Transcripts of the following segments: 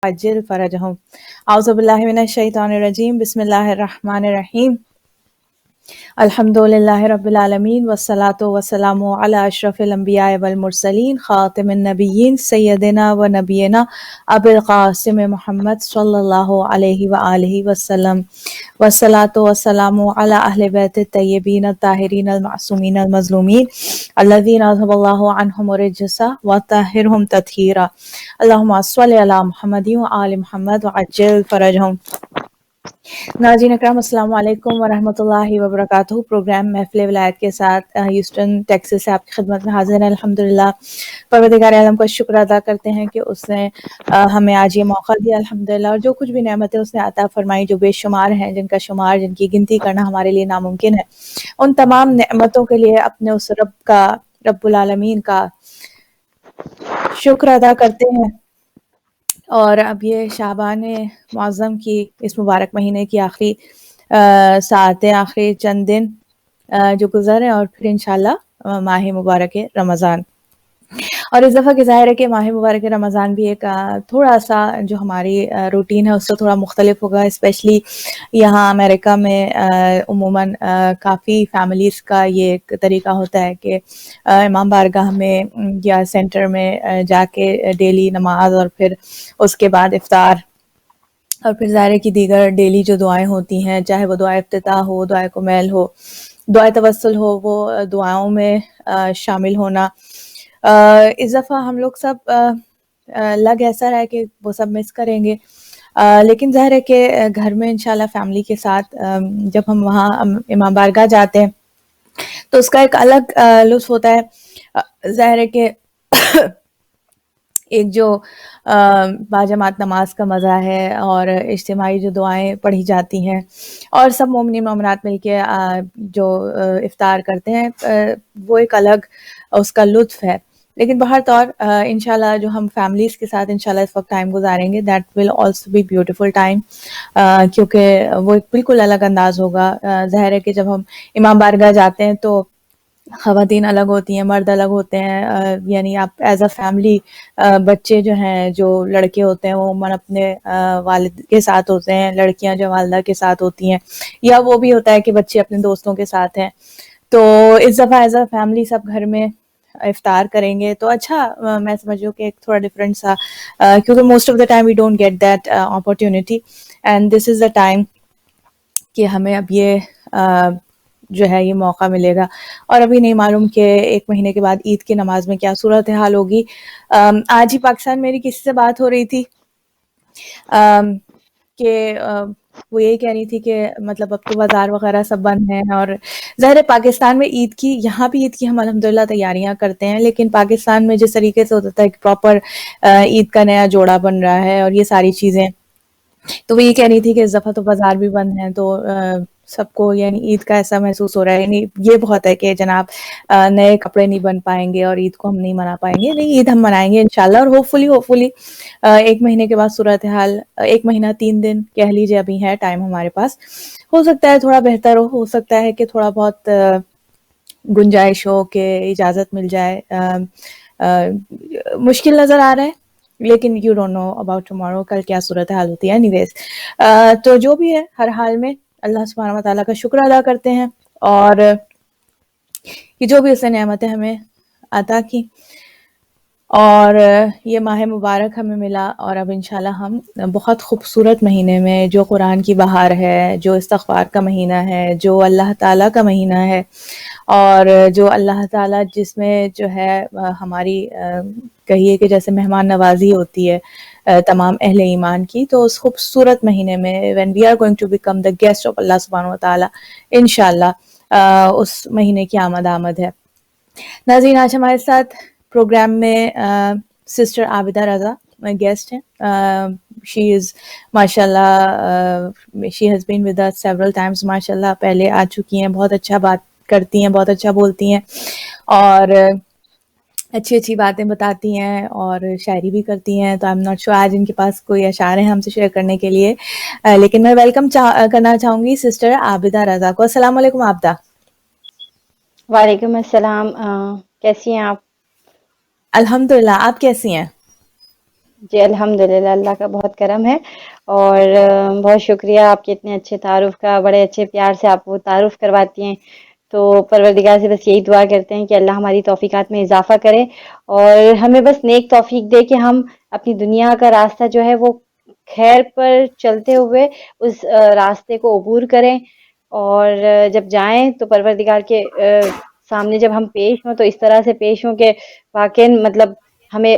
عجل فرجهم اعوذ باللہ من الشیطان الرجیم بسم اللہ الرحمن الرحیم الحمد للہ رب العالمین والصلاة والسلام علی اشرف الانبیاء والمرسلین خاتم النبیین سیدنا و نبینا ابی القاسم محمد صلی اللہ علیہ وآلہ وسلم والصلاة والسلام علی اہل بیت الطیبین الطاہرین المعصومین المظلومین الذین اذهب اللہ عنہم الرجس وطہرہم تطہیرا اللہم صلی علی محمد و آل محمد وعجل فرجہم۔ ناظرین اکرام السلام علیکم ورحمۃ اللہ وبرکاتہ۔ پروگرام محفل ولایت کے ساتھ ہیوسٹن ٹیکساس سے آپ کی خدمت میں حاضر ہیں۔ الحمدللہ پروردگار عالم کا شکر ادا کرتے ہیں کہ اس نے ہمیں آج یہ موقع دیا الحمدللہ، اور جو کچھ بھی نعمتیں اس نے عطا فرمائی جو بے شمار ہیں، جن کا شمار، جن کی گنتی کرنا ہمارے لیے ناممکن ہے، ان تمام نعمتوں کے لیے اپنے اس رب العالمین کا شکر ادا کرتے ہیں۔ اور اب یہ شعبان معظم کی اس مبارک مہینے کی آخری ساعتیں، آخری چند دن جو گزر ہیں، اور پھر انشاءاللہ ماہ مبارک رمضان۔ اور اس دفعہ کی ظاہر ہے کہ ماہ مبارک رمضان بھی ایک تھوڑا سا جو ہماری روٹین ہے اس سے تھوڑا مختلف ہوگا، اسپیشلی یہاں امریکہ میں عموماً کافی فیملیز کا یہ ایک طریقہ ہوتا ہے کہ امام بارگاہ میں یا سینٹر میں جا کے ڈیلی نماز، اور پھر اس کے بعد افطار، اور پھر ظاہر کی دیگر ڈیلی جو دعائیں ہوتی ہیں، چاہے وہ دعائے افتتاح ہو، دعائے کمیل ہو، دعائے توسل ہو، وہ دعاؤں میں شامل ہونا۔ اس دفعہ ہم لوگ سب لگ ایسا رہا ہے کہ وہ سب مس کریں گے، لیکن ظاہر ہے کہ گھر میں انشاءاللہ فیملی کے ساتھ جب ہم وہاں امام بارگاہ جاتے ہیں تو اس کا ایک الگ لطف ہوتا ہے۔ ظاہر ہے کہ ایک جو باجماعت نماز کا مزہ ہے، اور اجتماعی جو دعائیں پڑھی جاتی ہیں، اور سب مومنین مومنات مل کے جو افطار کرتے ہیں، وہ ایک الگ اس کا لطف ہے۔ لیکن بہر طور انشاءاللہ جو ہم فیملیز کے ساتھ انشاءاللہ اس وقت ٹائم گزاریں گے، that will also be beautiful time, کیونکہ وہ ایک بالکل الگ انداز ہوگا۔ ظاہر ہے کہ جب ہم امام بارگاہ جاتے ہیں تو خواتین الگ ہوتی ہیں، مرد الگ ہوتے ہیں، یعنی آپ ایز اے فیملی، بچے جو ہیں، جو لڑکے ہوتے ہیں وہ عموماً اپنے والد کے ساتھ ہوتے ہیں، لڑکیاں جو والدہ کے ساتھ ہوتی ہیں، یا وہ بھی ہوتا ہے کہ بچے اپنے دوستوں کے ساتھ ہیں۔ تو اس دفعہ ایز اے فیملی سب گھر میں افطار کریں گے تو اچھا، میں سمجھوں کہ ایک تھوڑا ڈفرینٹ سا، کیونکہ most of the time we don't get that opportunity, and this is the time کہ ہمیں اب یہ جو ہے یہ موقع ملے گا۔ اور ابھی نہیں معلوم کہ ایک مہینے کے بعد عید کی نماز میں کیا صورتحال ہوگی۔ آج ہی پاکستان میری کسی سے بات ہو رہی تھی کہ وہ یہی کہہ رہی تھی کہ مطلب اب تو بازار وغیرہ سب بند ہیں، اور ظاہر ہے پاکستان میں عید کی، یہاں بھی عید کی ہم الحمدللہ تیاریاں کرتے ہیں، لیکن پاکستان میں جس طریقے سے ہوتا ہے کہ پراپر عید کا نیا جوڑا بن رہا ہے اور یہ ساری چیزیں، تو وہ یہ کہہ رہی تھی کہ اس دفعہ تو بازار بھی بند ہیں، تو سب کو یعنی عید کا ایسا محسوس ہو رہا ہے، یعنی یہ بہت ہے کہ جناب نئے کپڑے نہیں بن پائیں گے اور عید کو ہم نہیں منا پائیں گے۔ نہیں، عید ہم منائیں گے انشاءاللہ، اور ہوپ فلی ایک مہینے کے بعد صورتحال، ایک مہینہ 3 دن کہہ لیجیے ابھی ہے ٹائم ہمارے پاس، ہو سکتا ہے تھوڑا بہتر ہو سکتا ہے کہ تھوڑا بہت گنجائش ہو کہ اجازت مل جائے۔ مشکل نظر آ رہا ہے، لیکن you don't know about tomorrow, کل کیا صورتحال ہوتی ہے۔ اینی ویز، تو جو بھی ہے، ہر حال میں اللہ سبحانہ و تعالیٰ کا شکر ادا کرتے ہیں، اور کہ جو بھی اس نے نعمتیں ہمیں عطا کی، اور یہ ماہ مبارک ہمیں ملا، اور اب انشاءاللہ ہم بہت خوبصورت مہینے میں، جو قرآن کی بہار ہے، جو استغفار کا مہینہ ہے، جو اللہ تعالیٰ کا مہینہ ہے، اور جو اللہ تعالیٰ جس میں جو ہے ہماری کہیے کہ جیسے مہمان نوازی ہوتی ہے تمام اہل ایمان کی، تو اس خوبصورت مہینے میں when we are going to become the guest of اللہ سبحانہ و تعالیٰ، انشاءاللہ اس مہینے کی آمد ہے۔ ناظرین، آج ہمارے ساتھ پروگرام میں سسٹر عابدہ رضا گیسٹ ہیں۔ شی از ماشاء اللہ she has been with us several times, ماشاء اللہ پہلے آ چکی ہیں، بہت اچھا بات کرتی ہیں، بہت اچھا بولتی ہیں، اور اچھی اچھی باتیں بتاتی ہیں، اور شاعری بھی کرتی ہیں۔ تو آئی ایم ناٹ شیور آج ان کے پاس کوئی اشعار ہیں ہم سے شیئر کرنے کے لیے، لیکن میں ویلکم کرنا چاہوں گی سسٹر عابدہ رضا کو۔ السلام علیکم عابدہ۔ وعلیکم السلام، کیسی ہیں آپ؟ الحمدللہ، آپ کیسی ہیں؟ جی الحمدللہ، اللہ کا بہت کرم ہے، اور بہت شکریہ آپ کے اتنے اچھے تعارف کا، بڑے اچھے پیار سے آپ وہ تعارف کرواتی ہیں. تو پروردگار سے بس یہی دعا کرتے ہیں کہ اللہ ہماری توفیقات میں اضافہ کرے، اور ہمیں بس نیک توفیق دے کہ ہم اپنی دنیا کا راستہ جو ہے وہ خیر پر چلتے ہوئے اس راستے کو عبور کریں، اور جب جائیں تو پروردگار کے سامنے جب ہم پیش ہوں تو اس طرح سے پیش ہوں کہ واقعی مطلب ہمیں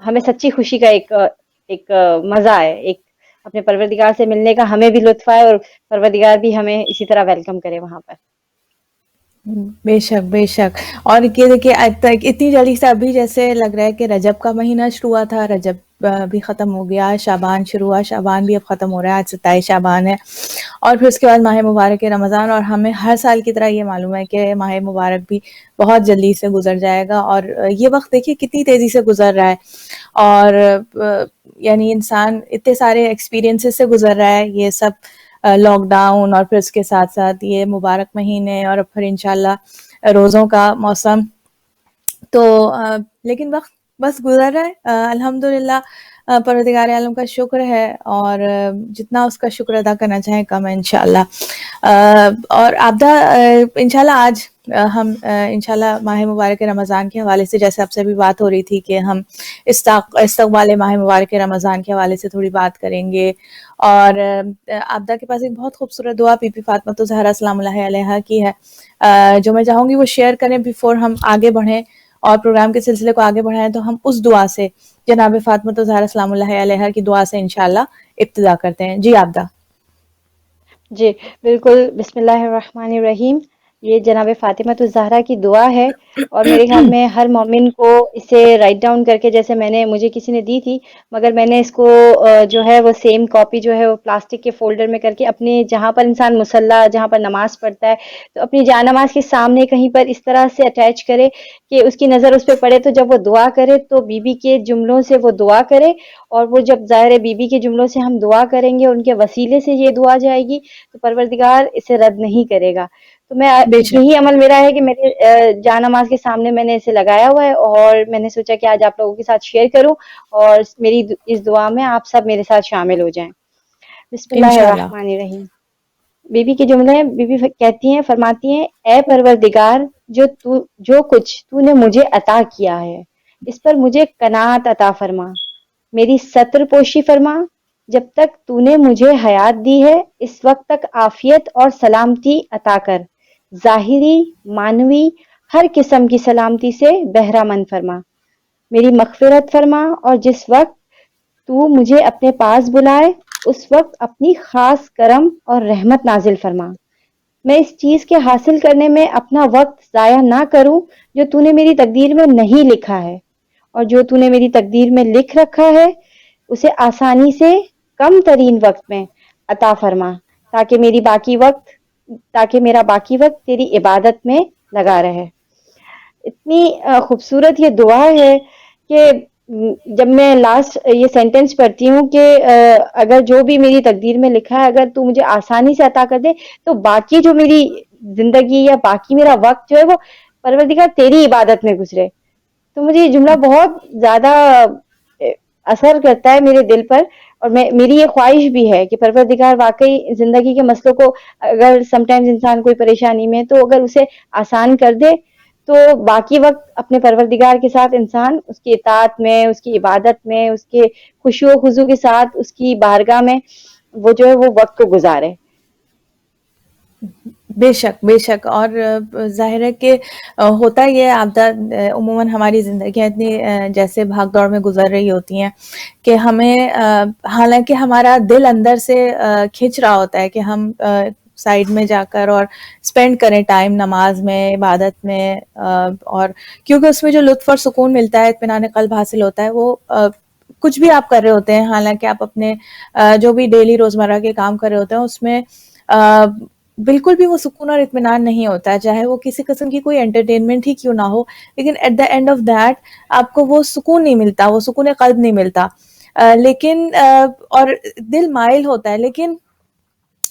ہمیں سچی خوشی کا ایک مزہ آئے، ایک اپنے پروردگار سے ملنے کا ہمیں بھی لطف آئے، اور پروردگار بھی ہمیں اسی طرح ویلکم کرے وہاں پر. بے شک بے شک. اور یہ دیکھیے اب تک اتنی جلدی سے ابھی جیسے لگ رہا ہے کہ رجب کا مہینہ شروع ہوا تھا، رجب بھی ختم ہو گیا، شعبان شروع ہوا، شعبان بھی اب ختم ہو رہا ہے، آج 27 شعبان ہے، اور پھر اس کے بعد ماہ مبارک رمضان. اور ہمیں ہر سال کی طرح یہ معلوم ہے کہ ماہ مبارک بھی بہت جلدی سے گزر جائے گا، اور یہ وقت دیکھیے کتنی تیزی سے گزر رہا ہے، اور یعنی انسان اتنے سارے ایکسپیرینسز سے گزر رہا ہے، یہ سب لاک ڈاؤن اور پھر اس کے ساتھ ساتھ یہ مبارک مہینے، اور پھر انشاءاللہ روزوں کا موسم. تو لیکن وقت بس گزر رہا ہے، الحمدللہ. پروردگار عالم کا شکر ہے، اور جتنا اس کا شکر ادا کرنا چاہیں کم ہے انشاءاللہ. اور آبدہ انشاءاللہ آج ہم انشاءاللہ ماہ مبارک رمضان کے حوالے سے، جیسے آپ سے بھی بات ہو رہی تھی کہ ہم استقبال ماہ مبارک رمضان کے حوالے سے تھوڑی بات کریں گے. اور آبدہ کے پاس ایک بہت خوبصورت دعا بی بی فاطمہ الزہرا سلام اللہ علیہا کی ہے، جو میں چاہوں گی وہ شیئر کریں بیفور ہم آگے بڑھیں اور پروگرام کے سلسلے کو آگے بڑھائیں. تو ہم اس دعا سے، جناب فاطمہ الزہرا سلام اللہ علیہا کی دعا سے انشاءاللہ ابتدا کرتے ہیں. جی آبدہ. جی بالکل، بسم اللہ الرحمن الرحیم. یہ جناب فاطمہ الزہرا کی دعا ہے، اور میرے خیال میں ہر مومن کو اسے رائٹ ڈاؤن کر کے، جیسے مجھے کسی نے دی تھی، مگر میں نے اس کو جو ہے وہ سیم کاپی جو ہے وہ پلاسٹک کے فولڈر میں کر کے اپنے جہاں پر انسان مصلی جہاں پر نماز پڑھتا ہے تو اپنی جا نماز کے سامنے کہیں پر اس طرح سے اٹیچ کرے کہ اس کی نظر اس پہ پڑے، تو جب وہ دعا کرے تو بی بی کے جملوں سے وہ دعا کرے، اور وہ جب ظاہر بی بی کے جملوں سے ہم دعا کریں گے، ان کے وسیلے سے یہ دعا جائے گی، تو پروردگار اسے رد نہیں کرے گا. تو میں بے شک. یہی عمل میرا ہے کہ میرے جا نماز کے سامنے میں نے اسے لگایا ہوا ہے، اور میں نے سوچا کہ آج آپ لوگوں کے ساتھ شیئر کروں، اور میری اس دعا میں آپ سب میرے ساتھ شامل ہو جائیں. بسم اللہ انشاءاللہ. الرحمن الرحیم. بی بی کے جملے، بی بی کہتی ہیں، فرماتی ہیں: اے پروردگار، جو کچھ تو نے مجھے عطا کیا ہے اس پر مجھے قناعت عطا فرما، میری ستر پوشی فرما. جب تک تو نے مجھے حیات دی ہے اس وقت تک عافیت اور سلامتی عطا کر، ظاہری معنوی ہر قسم کی سلامتی سے بہرہ مند فرما، میری مغفرت فرما، اور جس وقت تو مجھے اپنے پاس بلائے اس وقت اپنی خاص کرم اور رحمت نازل فرما. میں اس چیز کے حاصل کرنے میں اپنا وقت ضائع نہ کروں جو تو نے میری تقدیر میں نہیں لکھا ہے، اور جو تو نے میری تقدیر میں لکھ رکھا ہے اسے آسانی سے کم ترین وقت میں عطا فرما، تاکہ میرا باقی وقت تیری عبادت میں لگا رہے. اتنی خوبصورت یہ دعا ہے کہ جب میں لاسٹ یہ سینٹینس پڑھتی ہوں کہ اگر جو بھی میری تقدیر میں لکھا ہے اگر تو مجھے آسانی سے عطا کر دے تو باقی جو میری زندگی یا باقی میرا وقت جو ہے وہ پروردگار تیری عبادت میں گزرے. تو مجھے یہ جملہ بہت زیادہ اثر کرتا ہے میرے دل پر، اور میری یہ خواہش بھی ہے کہ پروردگار واقعی زندگی کے مسئلوں کو، اگر سم ٹائمز انسان کوئی پریشانی میں تو اگر اسے آسان کر دے تو باقی وقت اپنے پروردگار کے ساتھ انسان اس کی اطاعت میں، اس کی عبادت میں، اس کے خشوع و خضوع کے ساتھ اس کی بارگاہ میں وہ جو ہے وہ وقت کو گزارے. بے شک بے شک. اور ظاہر ہے کہ ہوتا یہ آبدہ عموماً ہماری زندگیاں اتنی جیسے بھاگ دوڑ میں گزر رہی ہوتی ہیں کہ ہمیں حالانکہ ہمارا دل اندر سے کھنچ رہا ہوتا ہے کہ ہم سائڈ میں جا کر اور اسپینڈ کریں ٹائم نماز میں، عبادت میں، اور کیونکہ اس میں جو لطف اور سکون ملتا ہے، اطمینان قلب حاصل ہوتا ہے، وہ کچھ بھی آپ کر رہے ہوتے ہیں، حالانکہ آپ اپنے جو بھی ڈیلی روزمرہ کے کام کر رہے ہوتے ہیں اس میں بالکل بھی وہ سکون اور اطمینان نہیں ہوتا ہے، چاہے وہ کسی قسم کی کوئی انٹرٹینمنٹ ہی کیوں نہ ہو، لیکن at the end of that آپ کو وہ سکون نہیں ملتا، وہ سکون قلب نہیں ملتا. لیکن اور دل مائل ہوتا ہے، لیکن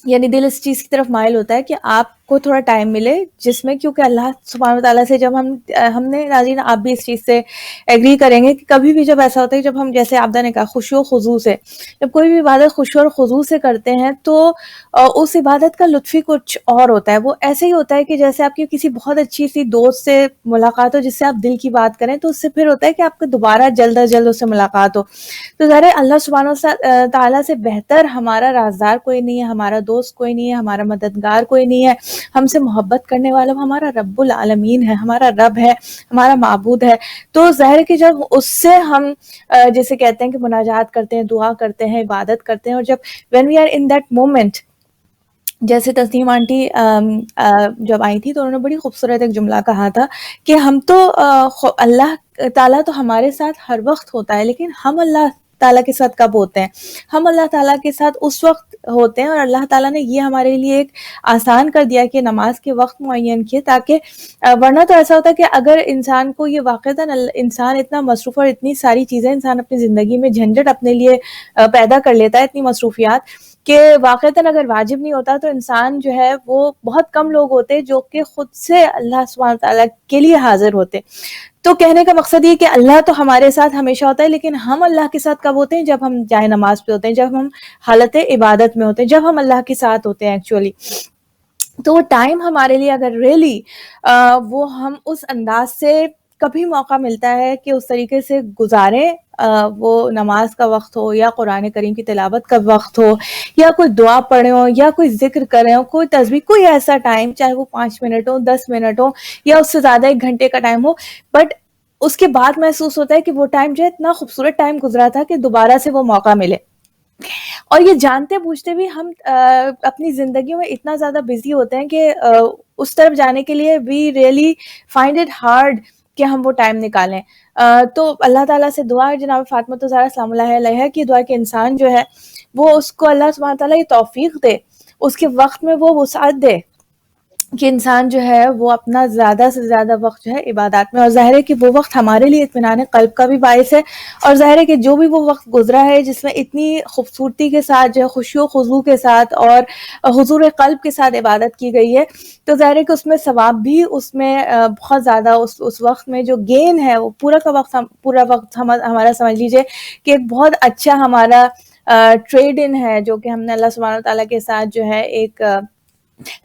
یعنی دل اس چیز کی طرف مائل ہوتا ہے کہ آپ کو تھوڑا ٹائم ملے جس میں, کیونکہ اللہ سبحانہ و تعالیٰ سے جب ہم نے, ناظرین آپ بھی اس چیز سے ایگری کریں گے کہ کبھی بھی جب ایسا ہوتا ہے, جب ہم جیسے عابدہ نے کہا خشوع و خضوع سے, جب کوئی بھی عبادت خشوع اور خضوع سے کرتے ہیں تو اس عبادت کا لطف ہی کچھ اور ہوتا ہے. وہ ایسے ہی ہوتا ہے کہ جیسے آپ کی کسی بہت اچھی سی دوست سے ملاقات ہو جس سے آپ دل کی بات کریں, تو اس سے پھر ہوتا ہے کہ آپ کو دوبارہ جلد از جلد اس سے ملاقات ہو. تو ظاہر ہے اللہ سبحانہ تعالیٰ سے بہتر ہمارا رازدار کوئی نہیں ہے, ہمارا دوست کوئی نہیں ہے, ہمارا مددگار کوئی نہیں ہے. ہم سے محبت کرنے والا ہمارا رب العالمین ہے, ہمارا رب ہے, ہمارا معبود ہے. تو ظاہر ہے کہ جب اس سے ہم جیسے کہتے ہیں کہ مناجات کرتے ہیں, دعا کرتے ہیں, عبادت کرتے ہیں, اور جب when we are in that moment, جیسے تسنیم آنٹی جب آئی تھی تو انہوں نے بڑی خوبصورت ایک جملہ کہا تھا کہ ہم تو اللہ تعالیٰ تو ہمارے ساتھ ہر وقت ہوتا ہے, لیکن ہم اللہ تعالیٰ کے ساتھ کب ہوتے ہیں؟ ہم اللہ تعالیٰ کے ساتھ اس وقت ہوتے ہیں, اور اللہ تعالیٰ نے یہ ہمارے لیے ایک آسان کر دیا کہ نماز کے وقت معین کیے, تاکہ ورنہ تو ایسا ہوتا ہے کہ اگر انسان کو یہ واقعتاً انسان اتنا مصروف اور اتنی ساری چیزیں انسان اپنی زندگی میں جھنجھٹ اپنے لیے پیدا کر لیتا ہے, اتنی مصروفیات, کہ واقعتاً اگر واجب نہیں ہوتا تو انسان جو ہے وہ بہت کم لوگ ہوتے جو کہ خود سے اللہ سبحانہ تعالیٰ کے لیے حاضر ہوتے. تو کہنے کا مقصد یہ کہ اللہ تو ہمارے ساتھ ہمیشہ ہوتا ہے, لیکن ہم اللہ کے ساتھ کب ہوتے ہیں؟ جب ہم جائے نماز پہ ہوتے ہیں, جب ہم حالت عبادت میں ہوتے ہیں, جب ہم اللہ کے ساتھ ہوتے ہیں ایکچولی. تو وہ ٹائم ہمارے لیے اگر ریئلی وہ ہم اس انداز سے کبھی موقع ملتا ہے کہ اس طریقے سے گزاریں, وہ نماز کا وقت ہو یا قرآن کریم کی تلاوت کا وقت ہو یا کوئی دعا پڑھے ہو یا کوئی ذکر کرے ہو, کوئی تسبیح, کوئی ایسا ٹائم, چاہے وہ 5 منٹ ہو, 10 منٹ ہو, یا اس سے زیادہ 1 گھنٹے کا ٹائم ہو, بٹ اس کے بعد محسوس ہوتا ہے کہ وہ ٹائم جو ہے اتنا خوبصورت ٹائم گزرا تھا کہ دوبارہ سے وہ موقع ملے. اور یہ جانتے بوجھتے بھی ہم اپنی زندگیوں میں اتنا زیادہ بزی ہوتے ہیں کہ اس طرف جانے کے لیے we really find it hard کہ ہم وہ ٹائم نکالیں. تو اللہ تعالیٰ سے دعا ہے, جناب فاطمہ الزہرا سلام اللہ علیہا کی دعا کہ انسان جو ہے وہ اس کو اللہ سبحانہ تعالیٰ یہ توفیق دے, اس کے وقت میں وہ وسعت دے کہ انسان جو ہے وہ اپنا زیادہ سے زیادہ وقت جو ہے عبادات میں, اور ظاہر ہے کہ وہ وقت ہمارے لیے اطمینان قلب کا بھی باعث ہے, اور ظاہر ہے کہ جو بھی وہ وقت گزرا ہے جس میں اتنی خوبصورتی کے ساتھ جو ہے خشوع و خضوع کے ساتھ اور حضور قلب کے ساتھ عبادت کی گئی ہے, تو ظاہر ہے کہ اس میں ثواب بھی اس میں بہت زیادہ اس وقت میں جو گین ہے وہ پورا وقت ہمارا سمجھ لیجئے کہ ایک بہت اچھا ہمارا ٹریڈ ان ہے جو کہ ہم نے اللہ سبحانہ تعالیٰ کے ساتھ جو ہے ایک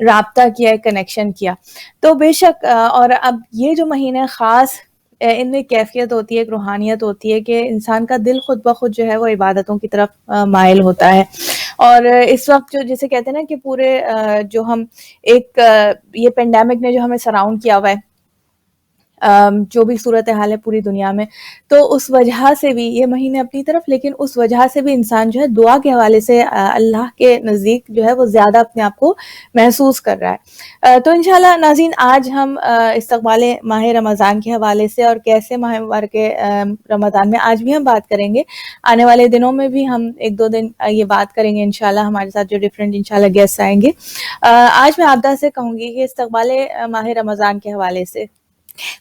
رابطہ کیا, ایک کنیکشن کیا. تو بے شک اور اب یہ جو مہینے خاص ان میں کیفیت ہوتی ہے, ایک روحانیت ہوتی ہے کہ انسان کا دل خود بخود جو ہے وہ عبادتوں کی طرف مائل ہوتا ہے. اور اس وقت جو جسے کہتے ہیں نا کہ پورے جو ہم ایک یہ پینڈیمک نے جو ہمیں سراؤنڈ کیا ہوا ہے, جو بھی صورتحال ہے پوری دنیا میں, تو اس وجہ سے بھی یہ مہینے اپنی طرف, لیکن اس وجہ سے بھی انسان جو ہے دعا کے حوالے سے اللہ کے نزدیک جو ہے وہ زیادہ اپنے آپ کو محسوس کر رہا ہے. تو انشاءاللہ ناظرین آج ہم استقبال ماہ رمضان کے حوالے سے اور کیسے ماہ مبارک رمضان میں آج بھی ہم بات کریں گے, آنے والے دنوں میں بھی ہم 1-2 دن یہ بات کریں گے انشاءاللہ, ہمارے ساتھ جو ڈفرینٹ انشاءاللہ گیسٹ آئیں گے. آج میں عابدہ سے کہوں گی کہ استقبال ماہ رمضان کے حوالے سے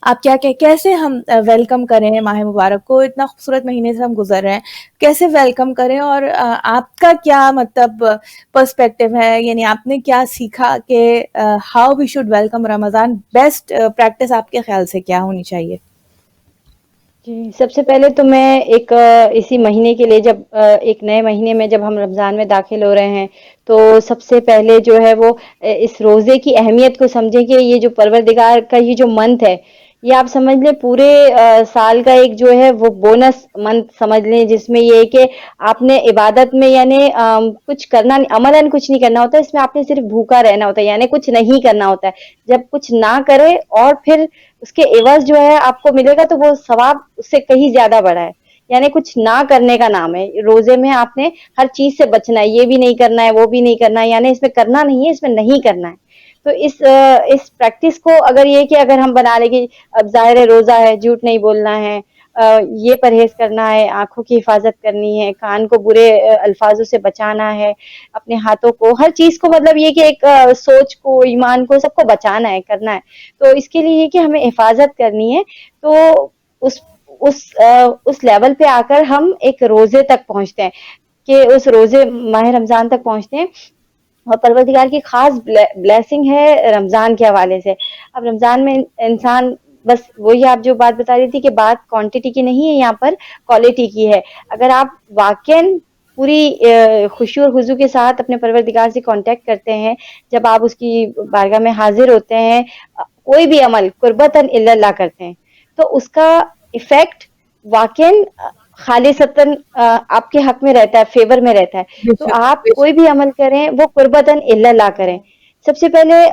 آپ کیا کیسے ہم ویلکم کریں ماہ مبارک کو, اتنا خوبصورت مہینے سے ہم گزر رہے ہیں, کیسے ویلکم کریں, اور آپ کا کیا مطلب پرسپیکٹیو ہے, یعنی آپ نے کیا سیکھا کہ how we should welcome Ramzan, best practice آپ کے خیال سے کیا ہونی چاہیے؟ جی, سب سے پہلے تو میں ایک اسی مہینے کے لیے جب ایک نئے مہینے میں جب ہم رمضان میں داخل ہو رہے ہیں تو سب سے پہلے جو ہے وہ اس روزے کی اہمیت کو سمجھیں کہ یہ جو پروردگار کا یہ جو منتھ ہے, یہ آپ سمجھ لیں پورے سال کا ایک جو ہے وہ بونس منتھ سمجھ لیں, جس میں یہ ہے کہ آپ نے عبادت میں یعنی کچھ کرنا عملاً کچھ نہیں کرنا ہوتا ہے, اس میں آپ نے صرف بھوکا رہنا ہوتا ہے, یعنی کچھ نہیں کرنا ہوتا ہے. جب کچھ نہ کرے اور پھر اس کے عوض جو ہے آپ کو ملے گا تو وہ ثواب اس سے کہیں زیادہ بڑا ہے. یعنی کچھ نہ کرنے کا نام ہے. روزے میں آپ نے ہر چیز سے بچنا ہے, یہ بھی نہیں کرنا ہے, وہ بھی نہیں کرنا ہے, یعنی اس میں کرنا نہیں ہے, اس میں نہیں کرنا ہے. تو اس پریکٹس کو اگر یہ کہ اگر ہم بنا لیں کہ اب ظاہر ہے روزہ ہے, جھوٹ نہیں بولنا ہے, یہ پرہیز کرنا ہے, آنکھوں کی حفاظت کرنی ہے, کان کو برے الفاظوں سے بچانا ہے, اپنے ہاتھوں کو, ہر چیز کو, مطلب یہ کہ ایک سوچ کو, ایمان کو, سب کو بچانا ہے, کرنا ہے. تو اس کے لیے یہ کہ ہمیں حفاظت کرنی ہے. تو اس لیول پہ آ کر ہم ایک روزے تک پہنچتے ہیں کہ اس روزے ماہ رمضان تک پہنچتے ہیں. اور پروردگار کی خاص بلیسنگ ہے رمضان کے حوالے سے. اب رمضان میں انسان بس وہی آپ جو بات بتا رہی تھی کہ بات کوانٹٹی کی نہیں ہے، یہاں پر کوالٹی کی ہے. اگر آپ واقعاً پوری خوشی اور خضوع کے ساتھ اپنے پروردگار سے کانٹیکٹ کرتے ہیں، جب آپ اس کی بارگاہ میں حاضر ہوتے ہیں، کوئی بھی عمل قربتاً الی اللہ کرتے ہیں، تو اس کا ایفیکٹ واقعاً خالصتاً آپ کے حق میں رہتا ہے، فیور میں رہتا ہے. بے تو شک آپ بے کوئی شک بھی عمل کریں وہ قربتاً الی اللہ کریں. سب سے پہلے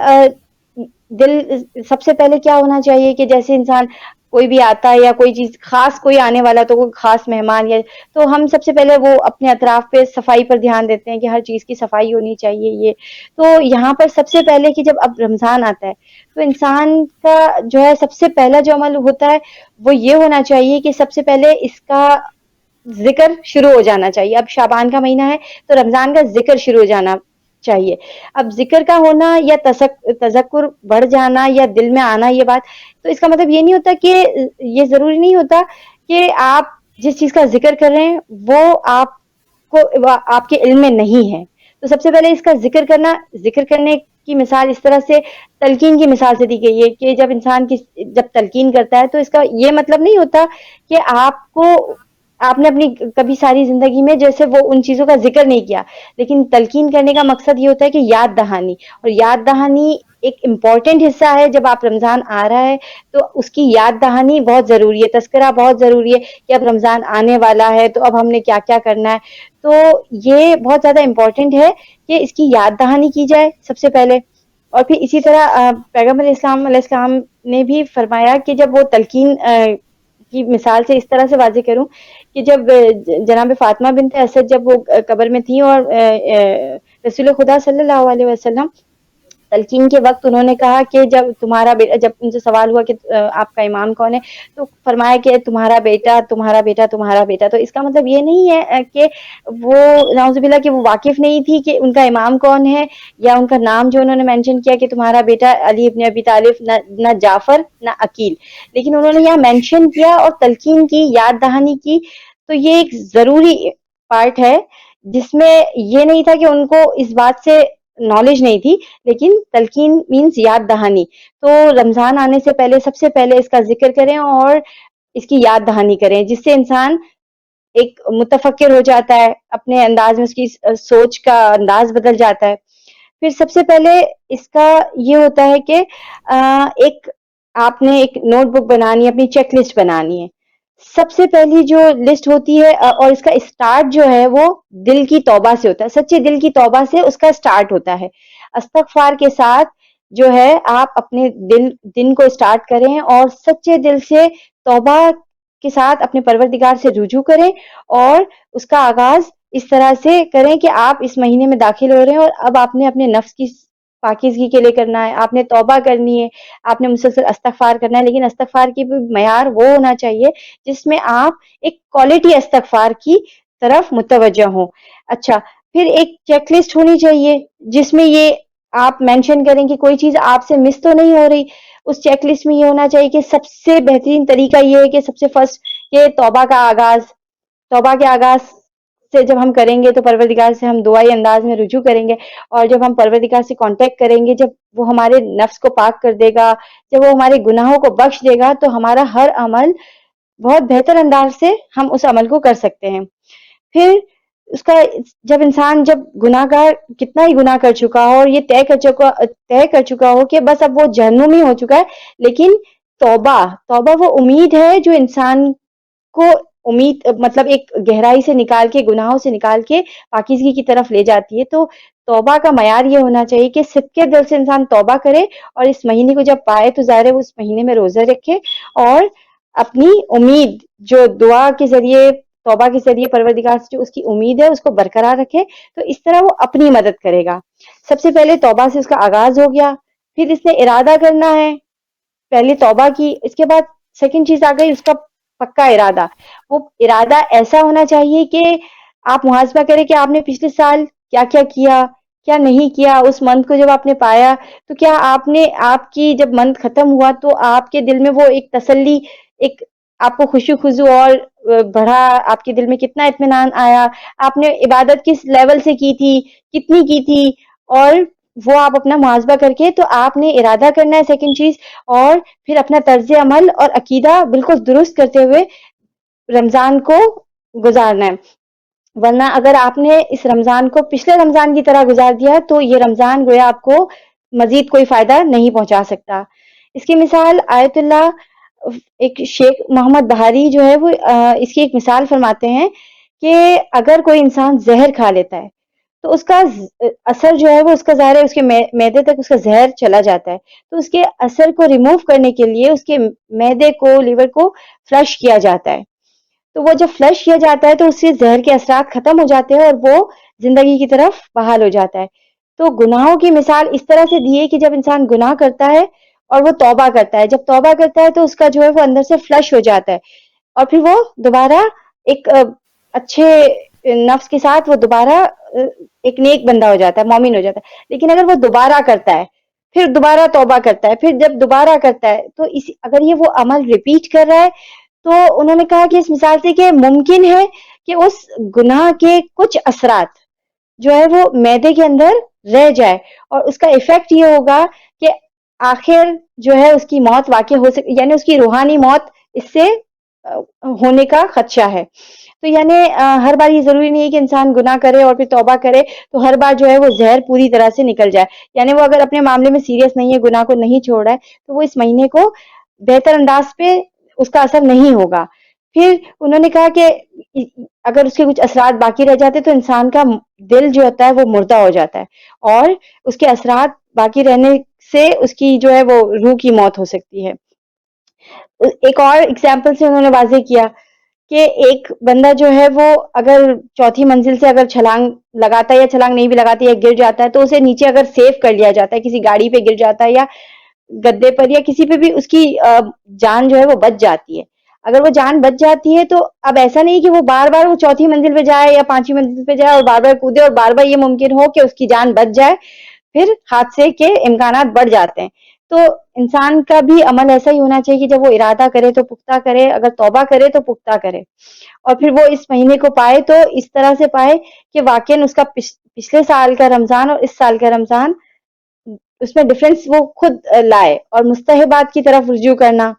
دل سب سے پہلے کیا ہونا چاہیے کہ جیسے انسان کوئی بھی آتا ہے یا کوئی چیز خاص کوئی آنے والا تو کوئی خاص مہمان یا تو ہم سب سے پہلے وہ اپنے اطراف پہ صفائی پر دھیان دیتے ہیں کہ ہر چیز کی صفائی ہونی چاہیے. یہ تو یہاں پر سب سے پہلے کہ جب اب رمضان آتا ہے تو انسان کا جو ہے سب سے پہلا جو عمل ہوتا ہے وہ یہ ہونا چاہیے کہ سب سے پہلے اس کا ذکر شروع ہو جانا چاہیے. اب شعبان کا مہینہ ہے تو رمضان کا ذکر شروع ہو جانا چاہیے. اب ذکر کا ہونا یا تذکر بڑھ جانا یا دل میں آنا یہ بات تو اس کا مطلب یہ نہیں ہوتا کہ یہ ضروری نہیں ہوتا کہ آپ جس چیز کا ذکر کر رہے ہیں وہ آپ کو آپ کے علم میں نہیں ہے. تو سب سے پہلے اس کا ذکر کرنا، ذکر کرنے کی مثال اس طرح سے تلقین کی مثال سے دی گئی ہے کہ جب انسان کی جب تلقین کرتا ہے تو اس کا یہ مطلب نہیں ہوتا کہ آپ نے اپنی کبھی ساری زندگی میں جیسے وہ ان چیزوں کا ذکر نہیں کیا، لیکن تلقین کرنے کا مقصد یہ ہوتا ہے کہ یاد دہانی. اور یاد دہانی ایک امپورٹنٹ حصہ ہے. جب آپ رمضان آ رہا ہے تو اس کی یاد دہانی بہت ضروری ہے، تذکرہ بہت ضروری ہے کہ اب رمضان آنے والا ہے تو اب ہم نے کیا کیا کرنا ہے. تو یہ بہت زیادہ امپورٹنٹ ہے کہ اس کی یاد دہانی کی جائے سب سے پہلے. اور پھر اسی طرح پیغمبر اسلام علیہ السلام نے بھی فرمایا کہ جب وہ تلقین کی مثال سے اس طرح سے واضح کروں کہ جب جناب فاطمہ بنت اسد جب وہ قبر میں تھیں اور رسول خدا صلی اللہ علیہ وسلم تلقین کے وقت انہوں نے کہا کہ جب تمہارا بیٹا، جب ان سے سوال ہوا کہ آپ کا امام کون ہے تو فرمایا کہ تمہارا بیٹا تمہارا بیٹا تمہارا بیٹا. تو اس کا مطلب یہ نہیں ہے کہ وہ نعوذ باللہ کہ وہ واقف نہیں تھی کہ ان کا امام کون ہے یا ان کا نام جو انہوں نے مینشن کیا کہ تمہارا بیٹا علی ابن ابی طالب، نہ جعفر نہ عقیل، لیکن انہوں نے یہاں مینشن کیا اور تلقین کی، یاد دہانی کی. تو یہ ایک ضروری پارٹ ہے جس میں یہ نہیں تھا کہ ان کو اس بات سے نالج نہیں تھی، لیکن تلقین مینز یاد دہانی. تو رمضان آنے سے پہلے سب سے پہلے اس کا ذکر کریں اور اس کی یاد دہانی کریں، جس سے انسان ایک متفکر ہو جاتا ہے، اپنے انداز میں اس کی سوچ کا انداز بدل جاتا ہے. پھر سب سے پہلے اس کا یہ ہوتا ہے کہ ایک آپ نے ایک نوٹ بک بنانی ہے، اپنی چیک لسٹ بنانی ہے. سب سے پہلی جو لسٹ ہوتی ہے اور اس کا اسٹارٹ جو ہے وہ دل کی توبہ سے ہوتا ہے، سچے دل کی توبہ سے اس کا اسٹارٹ ہوتا ہے. استغفار کے ساتھ جو ہے آپ اپنے دن کو اسٹارٹ کریں اور سچے دل سے توبہ کے ساتھ اپنے پروردگار سے رجوع کریں اور اس کا آغاز اس طرح سے کریں کہ آپ اس مہینے میں داخل ہو رہے ہیں اور اب آپ نے اپنے نفس کی پاکیزگی کے لیے کرنا ہے، آپ نے توبہ کرنی ہے، آپ نے مسلسل استغفار کرنا ہے. لیکن استغفار کی بھی معیار وہ ہونا چاہیے جس میں آپ ایک کوالٹی استغفار کی طرف متوجہ ہوں. اچھا، پھر ایک چیک لسٹ ہونی چاہیے جس میں یہ آپ مینشن کریں کہ کوئی چیز آپ سے مس تو نہیں ہو رہی. اس چیک لسٹ میں یہ ہونا چاہیے کہ سب سے بہترین طریقہ یہ ہے کہ سب سے فرسٹ یہ توبہ کا آغاز. توبہ کے آغاز سے جب ہم کریں گے تو پروردگار سے ہم دعائی انداز میں رجوع کریں گے اور جب ہم پروردگار سے کانٹیکٹ کریں گے، جب وہ ہمارے نفس کو پاک کر دے گا، جب وہ ہمارے گناہوں کو بخش دے گا تو ہمارا ہر عمل بہت بہتر انداز سے ہم اس عمل کو کر سکتے ہیں. پھر اس کا جب انسان جب گناہ گار کتنا ہی گناہ کر چکا ہو اور یہ طے کر چکا ہو کہ بس اب وہ جہنمی ہو چکا ہے، لیکن توبہ وہ امید ہے جو انسان کو امید مطلب ایک گہرائی سے نکال کے، گناہوں سے نکال کے پاکیزگی کی طرف لے جاتی ہے. تو توبہ کا معیار یہ ہونا چاہیے کہ صدقے دل سے انسان توبہ کرے اور اس مہینے کو جب پائے تو ظاہر ہے وہ اس مہینے میں روزہ رکھے اور اپنی امید جو دعا کے ذریعے، توبہ کے ذریعے پروردگار سے جو اس کی امید ہے اس کو برقرار رکھے. تو اس طرح وہ اپنی مدد کرے گا. سب سے پہلے توبہ سے اس کا آغاز ہو گیا. پھر اس نے ارادہ کرنا ہے، پہلے توبہ کی، اس کے بعد سیکنڈ چیز آ گئی اس کا پکا ارادہ. وہ ارادہ ایسا ہونا چاہیے کہ آپ محاسبہ کریں کہ آپ نے پچھلے سال کیا کیا کیا، کیا نہیں کیا. اس منتھ کو جب آپ نے پایا تو کیا آپ کی جب منتھ ختم ہوا تو آپ کے دل میں وہ ایک تسلی، ایک آپ کو خوشی خضو اور بڑھا، آپ کے دل میں کتنا اطمینان آیا، آپ نے عبادت کس لیول سے کی تھی، کتنی کی تھی اور وہ آپ اپنا محاسبہ کر کے تو آپ نے ارادہ کرنا ہے سیکنڈ چیز، اور پھر اپنا طرز عمل اور عقیدہ بالکل درست کرتے ہوئے رمضان کو گزارنا ہے. ورنہ اگر آپ نے اس رمضان کو پچھلے رمضان کی طرح گزار دیا تو یہ رمضان گویا آپ کو مزید کوئی فائدہ نہیں پہنچا سکتا. اس کی مثال آیت اللہ ایک شیخ محمد بہاری جو ہے وہ اس کی ایک مثال فرماتے ہیں کہ اگر کوئی انسان زہر کھا لیتا ہے تو اس کا اثر جو ہے وہ اس کا ظاہر ہے اس کے معدے تک اس کا زہر چلا جاتا ہے. تو اس کے اثر کو ریموو کرنے کے لیے اس کے معدے کو لیور کو فلش کیا جاتا ہے. تو وہ جب فلش کیا جاتا ہے تو اس سے زہر کے اثرات ختم ہو جاتے ہیں اور وہ زندگی کی طرف بحال ہو جاتا ہے. تو گناہوں کی مثال اس طرح سے دی ہے کہ جب انسان گناہ کرتا ہے اور وہ توبہ کرتا ہے، جب توبہ کرتا ہے تو اس کا جو ہے وہ اندر سے فلش ہو جاتا ہے اور پھر وہ دوبارہ ایک اچھے نفس کے ساتھ وہ دوبارہ ایک نیک بندہ ہو جاتا ہے، مومن ہو جاتا ہے. لیکن اگر وہ دوبارہ کرتا ہے، پھر دوبارہ توبہ کرتا ہے، پھر جب دوبارہ کرتا ہے تو اگر یہ وہ عمل ریپیٹ کر رہا ہے تو انہوں نے کہا کہ اس مثال سے کہ ممکن ہے کہ اس گناہ کے کچھ اثرات جو ہے وہ معدے کے اندر رہ جائے اور اس کا ایفیکٹ یہ ہوگا کہ آخر جو ہے اس کی موت واقع ہو سکتی، یعنی اس کی روحانی موت اس سے ہونے کا خدشہ ہے. تو یعنی ہر بار یہ ضروری نہیں ہے کہ انسان گناہ کرے اور پھر توبہ کرے تو ہر بار جو ہے وہ زہر پوری طرح سے نکل جائے. یعنی وہ اگر اپنے معاملے میں سیریس نہیں ہے، گناہ کو نہیں چھوڑ رہا ہے، تو وہ اس مہینے کو بہتر انداز پہ اس کا اثر نہیں ہوگا. پھر انہوں نے کہا کہ اگر اس کے کچھ اثرات باقی رہ جاتے تو انسان کا دل جو ہوتا ہے وہ مردہ ہو جاتا ہے اور اس کے اثرات باقی رہنے سے اس کی جو ہے وہ روح کی موت ہو سکتی ہے. ایک اور ایگزامپل سے انہوں نے واضح کیا کہ ایک بندہ جو ہے وہ اگر چوتھی منزل سے اگر چھلانگ لگاتا ہے یا چھلانگ نہیں بھی لگاتا ہے یا گر جاتا ہے تو اسے نیچے اگر سیو کر لیا جاتا ہے، کسی گاڑی پہ گر جاتا ہے یا گدے پر یا کسی پہ بھی اس کی جان جو ہے وہ بچ جاتی ہے. اگر وہ جان بچ جاتی ہے تو اب ایسا نہیں کہ وہ بار بار وہ چوتھی منزل پہ جائے یا پانچویں منزل پہ جائے اور بار بار کودے اور بار بار یہ ممکن ہو کہ اس کی جان بچ جائے، پھر حادثے کے امکانات بڑھ جاتے ہیں. تو انسان کا بھی عمل ایسا ہی ہونا چاہیے کہ جب وہ ارادہ کرے تو پختہ کرے، اگر توبہ کرے تو پختہ کرے اور پھر وہ اس مہینے کو پائے تو اس طرح سے پائے کہ واقعاً اس کا پچھلے سال کا رمضان اور اس سال کا رمضان اس میں ڈفرینس وہ خود لائے. اور مستحبات کی طرف رجوع کرنا،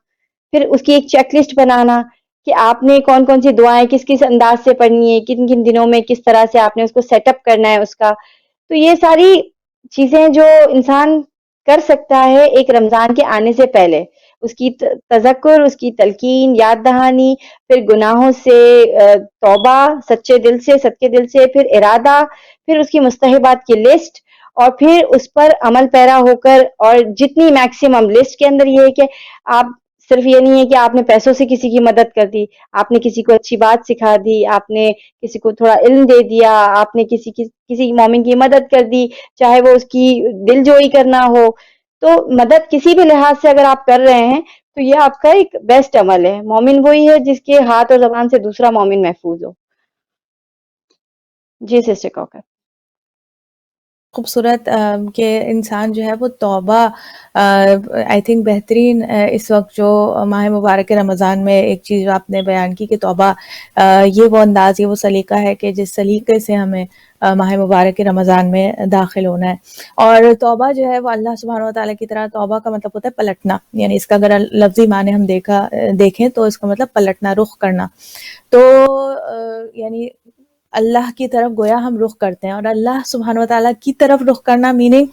پھر اس کی ایک چیک لسٹ بنانا کہ آپ نے کون کون سی دعائیں کس کس انداز سے پڑھنی ہے، کن کن دنوں میں کس طرح سے آپ نے اس کو سیٹ اپ کرنا ہے اس کا. تو یہ ساری چیزیں جو انسان کر سکتا ہے ایک رمضان کے آنے سے پہلے، اس کی تذکر، اس کی تلقین، یاد دہانی، پھر گناہوں سے توبہ سچے دل سے، صدقے دل سے، پھر ارادہ، پھر اس کی مستحبات کی لسٹ اور پھر اس پر عمل پیرا ہو کر، اور جتنی میکسیمم لسٹ کے اندر یہ ہے کہ آپ صرف یہ نہیں ہے کہ آپ نے پیسوں سے کسی کی مدد کر دی، آپ نے کسی کو اچھی بات سکھا دی، آپ نے کسی کو تھوڑا علم دے دیا، آپ نے کسی مومن کی مدد کر دی، چاہے وہ اس کی دل جوئی کرنا ہو. تو مدد کسی بھی لحاظ سے اگر آپ کر رہے ہیں تو یہ آپ کا ایک بیسٹ عمل ہے. مومن وہی ہے جس کے ہاتھ اور زبان سے دوسرا مومن محفوظ ہو. جی سسٹر کوکر. خوبصورت کہ انسان جو ہے وہ توبہ آئی تھنک بہترین اس وقت جو ماہ مبارک رمضان میں ایک چیز آپ نے بیان کی کہ توبہ یہ وہ انداز، یہ وہ سلیقہ ہے کہ جس سلیقے سے ہمیں ماہ مبارک رمضان میں داخل ہونا ہے. اور توبہ جو ہے وہ اللہ سبحانہ و تعالیٰ کی طرح، توبہ کا مطلب ہوتا ہے پلٹنا، یعنی اس کا اگر لفظی معنی ہم دیکھیں تو اس کا مطلب پلٹنا، رخ کرنا. تو یعنی اللہ کی طرف گویا ہم رخ کرتے ہیں، اور اللہ سبحانہ و تعالیٰ کی طرف رخ کرنا میننگ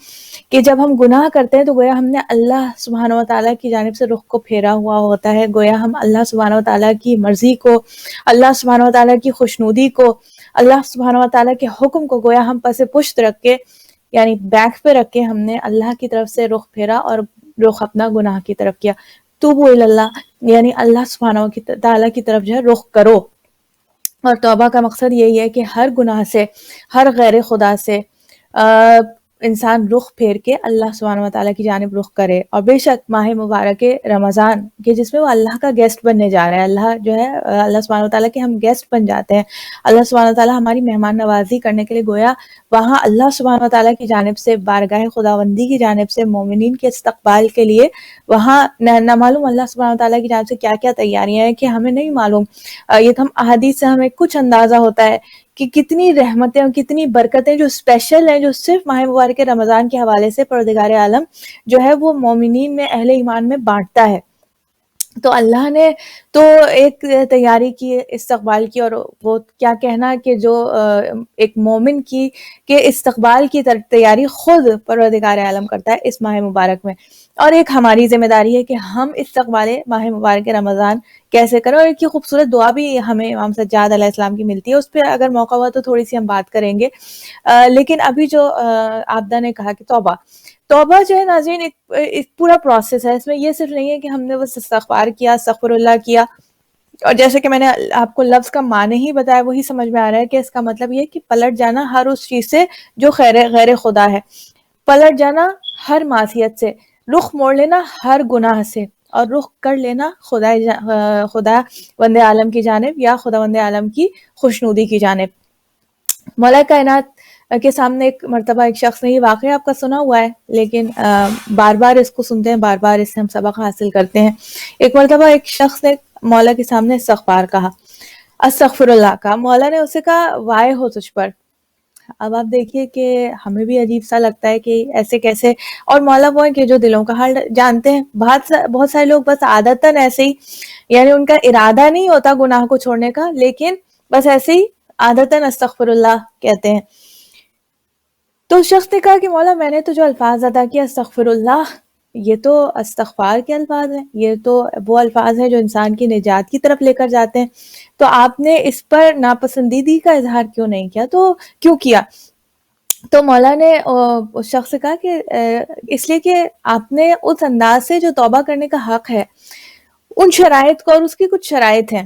کہ جب ہم گناہ کرتے ہیں تو گویا ہم نے اللہ سبحانہ و تعالیٰ کی جانب سے رخ کو پھیرا ہوا ہوتا ہے، گویا ہم اللہ سبحانہ و تعالیٰ کی مرضی کو، اللہ سبحانہ و تعالیٰ کی خوشنودی کو، اللہ سبحانہ و تعالیٰ کے حکم کو گویا ہم پس پشت رکھ کے، یعنی بیک پہ رکھ کے ہم نے اللہ کی طرف سے رخ پھیرا اور رخ اپنا گناہ کی طرف کیا. توبو الی اللہ، یعنی اللہ سبحانہ و تعالیٰ کی طرف جو ہے رخ کرو. اور توبہ کا مقصد یہی ہے کہ ہر گناہ سے، ہر غیر خدا سے انسان رخ پھیر کے اللہ سبحانہ و تعالیٰ کی جانب رخ کرے. اور بے شک ماہ مبارک رمضان کہ جس میں وہ اللہ کا گیسٹ بننے جا رہا ہے، اللہ جو ہے اللہ سبحانہ و تعالیٰ کے ہم گیسٹ بن جاتے ہیں. اللہ سبحانہ و تعالیٰ ہماری مہمان نوازی کرنے کے لیے گویا وہاں اللہ سبحانہ و تعالیٰ کی جانب سے، بارگاہ خداوندی کی جانب سے مومنین کے استقبال کے لیے وہاں نہ معلوم اللہ سبحانہ و تعالیٰ کی جانب سے کیا کیا تیاریاں ہیں کہ ہمیں نہیں معلوم. یہ تو ہم احادیث سے ہمیں کچھ اندازہ ہوتا ہے کہ کتنی رحمتیں اور کتنی برکتیں جو اسپیشل ہیں، جو صرف ماہ مبارک رمضان کے حوالے سے پروردگار عالم جو ہے وہ مومنین میں، اہل ایمان میں بانٹتا ہے۔ تو اللہ نے تو ایک تیاری کی، استقبال کی، اور وہ کیا کہنا کہ جو ایک مومن کی کہ استقبال کی تیاری خود پروردگار عالم کرتا ہے اس ماہ مبارک میں، اور ایک ہماری ذمہ داری ہے کہ ہم استقبال ماہ مبارک رمضان کیسے کریں۔ اور ایک یہ خوبصورت دعا بھی ہمیں امام سجاد علیہ السلام کی ملتی ہے، اس پہ اگر موقع ہوا تو تھوڑی سی ہم بات کریں گے۔ لیکن ابھی جو عابدہ نے کہا کہ توبہ جو ہے ناظرین ایک پورا پروسیس ہے، اس میں یہ صرف نہیں ہے کہ ہم نے بس استغفار کیا، استغفر اللہ کیا، اور جیسے کہ میں نے آپ کو لفظ کا معنی ہی بتایا وہی سمجھ میں آ رہا ہے کہ اس کا مطلب یہ ہے کہ پلٹ جانا ہر اس چیز سے جو غیر خدا ہے، پلٹ جانا ہر معصیت سے، رخ موڑ لینا ہر گناہ سے، اور رخ کر لینا خدا وند عالم کی جانب یا خدا وند عالم کی خوشنودی کی جانب۔ مولا کائنات کے سامنے ایک مرتبہ ایک شخص نے، یہ واقعہ آپ کا سنا ہوا ہے لیکن بار بار اس کو سنتے ہیں، بار بار اس سے ہم سبق حاصل کرتے ہیں۔ ایک مرتبہ ایک شخص نے مولا کے سامنے استغفار کہا، استغفر اللہ کہا۔ مولا نے اسے کہا وائے ہو تجھ پر۔ اب آپ دیکھیے کہ ہمیں بھی عجیب سا لگتا ہے کہ ایسے کیسے، اور مولا وہ ہے کہ جو دلوں کا حال جانتے ہیں۔ بہت سارے لوگ بس عادتاً ایسے ہی، یعنی ان کا ارادہ نہیں ہوتا گناہ کو چھوڑنے کا، لیکن بس ایسے ہی عادتاً استغفر اللہ کہتے ہیں۔ تو اس شخص نے کہا کہ مولا میں نے تو جو الفاظ ادا کیا استغفر اللہ، یہ تو استغفار کے الفاظ ہیں، یہ تو وہ الفاظ ہیں جو انسان کی نجات کی طرف لے کر جاتے ہیں، تو آپ نے اس پر ناپسندیدگی کا اظہار کیوں نہیں کیا؟ تو کیوں کیا؟ تو مولا نے اس شخص سے کہا کہ اس لیے کہ آپ نے اس انداز سے جو توبہ کرنے کا حق ہے ان شرائط کو، اور اس کی کچھ شرائط ہیں۔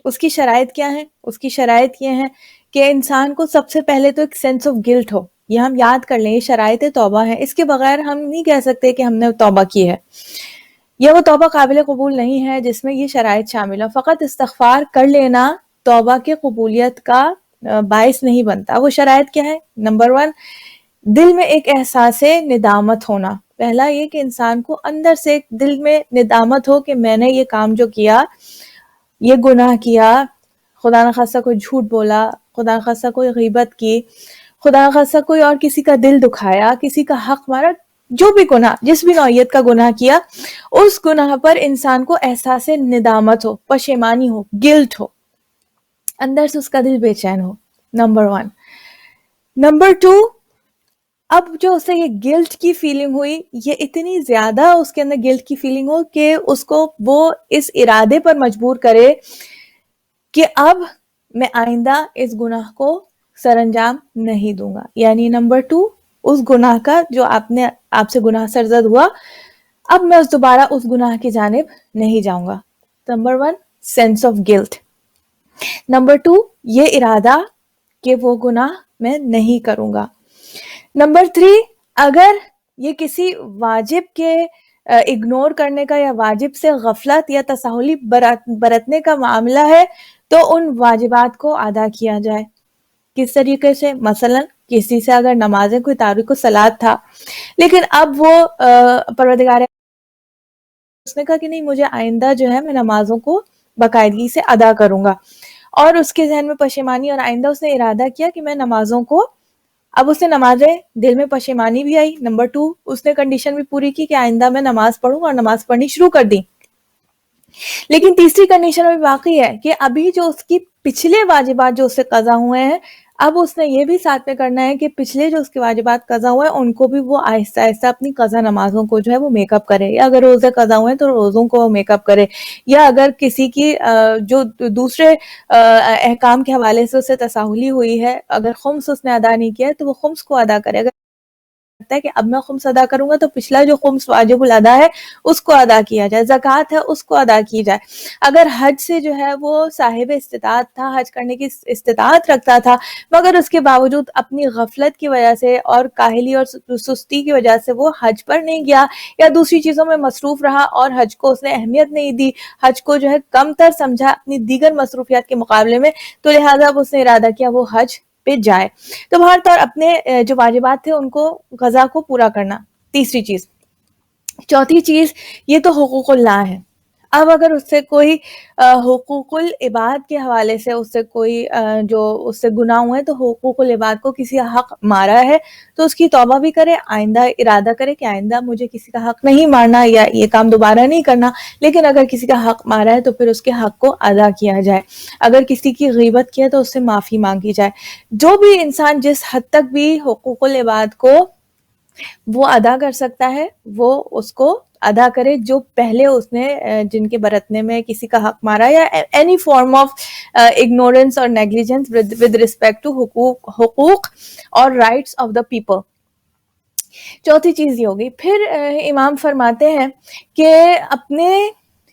اس کی شرائط کیا ہیں؟ اس کی شرائط یہ ہیں کہ انسان کو سب سے پہلے تو ایک سینس آف گلٹ ہو، یہ ہم یاد کر لیں، یہ شرائط توبہ ہے، اس کے بغیر ہم نہیں کہہ سکتے کہ ہم نے توبہ کی ہے، یہ وہ توبہ قابل قبول نہیں ہے جس میں یہ شرائط شامل ہو۔ فقط استغفار کر لینا توبہ کے قبولیت کا باعث نہیں بنتا۔ وہ شرائط کیا ہے؟ نمبر 1، دل میں ایک احساس ندامت ہونا۔ پہلا یہ کہ انسان کو اندر سے ایک دل میں ندامت ہو کہ میں نے یہ کام جو کیا، یہ گناہ کیا، خدا نخواستہ کوئی جھوٹ بولا، خدا نخواستہ کوئی غیبت کی، خدا نخواستہ کوئی اور کسی کا دل دکھایا، کسی کا حق مارا، جو بھی گناہ، جس بھی نوعیت کا گناہ کیا، اس گناہ پر انسان کو احساس ندامت ہو، پشیمانی ہو، گلٹ ہو، اندر سے اس کا دل بے چین ہو۔ نمبر 1۔ نمبر 2، اب جو اسے یہ گلٹ کی فیلنگ ہوئی، یہ اتنی زیادہ اس کے اندر گلٹ کی فیلنگ ہو کہ اس کو وہ اس ارادے پر مجبور کرے کہ اب میں آئندہ اس گناہ کو سر انجام نہیں دوں گا۔ یعنی نمبر 2، اس گناہ کا جو آپ سے گناہ سرزد ہوا، اب میں دوبارہ اس گناہ کی جانب نہیں جاؤں گا۔ Number 1، sense of guilt. Number 2، یہ ارادہ کہ وہ گناہ میں نہیں کروں گا۔ نمبر 3، اگر یہ کسی واجب کے اگنور کرنے کا یا واجب سے غفلت یا تساہلی برتنے کا معاملہ ہے تو ان واجبات کو ادا کیا جائے۔ کس طریقے سے؟ مثلا کسی سے اگر نمازیں، کوئی تارک الصلاۃ تھا لیکن اب وہ پروردگار اس نے کہا کہ نہیں، مجھے آئندہ جو ہے میں نمازوں کو باقاعدگی سے ادا کروں گا، اور اس کے ذہن میں پشیمانی، اور آئندہ اس نے ارادہ کیا کہ میں نمازوں کو، اب اس نے نمازیں، دل میں پشیمانی بھی آئی۔ نمبر 2، اس نے کنڈیشن بھی پوری کی کہ آئندہ میں نماز پڑھوں، اور نماز پڑھنی شروع کر دی۔ لیکن تیسری کنڈیشن ابھی باقی ہے کہ ابھی جو اس کی پچھلے واجبات جو اس سے قضا ہوئے ہیں، اب اس نے یہ بھی ساتھ میں کرنا ہے کہ پچھلے جو اس کے واجبات قضا ہوئے ہیں ان کو بھی وہ آہستہ آہستہ اپنی قضا نمازوں کو جو ہے وہ میک اپ کرے، یا اگر روزے قضا ہوئے ہیں تو روزوں کو میک اپ کرے، یا اگر کسی کی جو دوسرے احکام کے حوالے سے اسے تساہلی ہوئی ہے، اگر خمس اس نے ادا نہیں کیا ہے تو وہ خمس کو ادا کرے۔ اگر لگتا ہے کہ اب میں خمس ادا کروں گا تو پچھلا جو خمس واجب الادا ہے اس کو ادا کیا جائے، زکوٰۃ ہے اس کو ادا کی جائے۔ اگر حج سے جو ہے وہ صاحب استطاعت تھا، حج کرنے کی استطاعت رکھتا تھا، مگر اس کے باوجود اپنی غفلت کی وجہ سے اور کاہلی اور سستی کی وجہ سے وہ حج پر نہیں گیا، یا دوسری چیزوں میں مصروف رہا اور حج کو اس نے اہمیت نہیں دی، حج کو جو ہے کم تر سمجھا اپنی دیگر مصروفیات کے مقابلے میں، تو لہٰذا اب اس نے ارادہ کیا وہ حج پہ جائے۔ تو بہر طور اپنے جو واجبات تھے ان کو، قضا کو پورا کرنا، تیسری چیز۔ چوتھی چیز، یہ تو حقوق اللہ ہے۔ اب اگر اس سے کوئی حقوق العباد کے حوالے سے اس سے کوئی جو اس سے گناہ ہوئے تو حقوق العباد کو کسی کا حق مارا ہے تو اس کی توبہ بھی کرے, آئندہ ارادہ کرے کہ آئندہ مجھے کسی کا حق نہیں مارنا یا یہ کام دوبارہ نہیں کرنا. لیکن اگر کسی کا حق مارا ہے تو پھر اس کے حق کو ادا کیا جائے. اگر کسی کی غیبت کی ہے تو اس سے معافی مانگی جائے. جو بھی انسان جس حد تک بھی حقوق العباد کو وہ ادا کر سکتا ہے وہ اس کو ادا کرے, جو پہلے اس نے جن کے برتنے میں کسی کا حق مارا یا اینی فارم آف اگنورینس اور نیگلیجنس ود ریسپیکٹ ٹو حقوق اور رائٹس آف دا پیپل. چوتھی چیز یہ ہوگی. پھر امام فرماتے ہیں کہ اپنے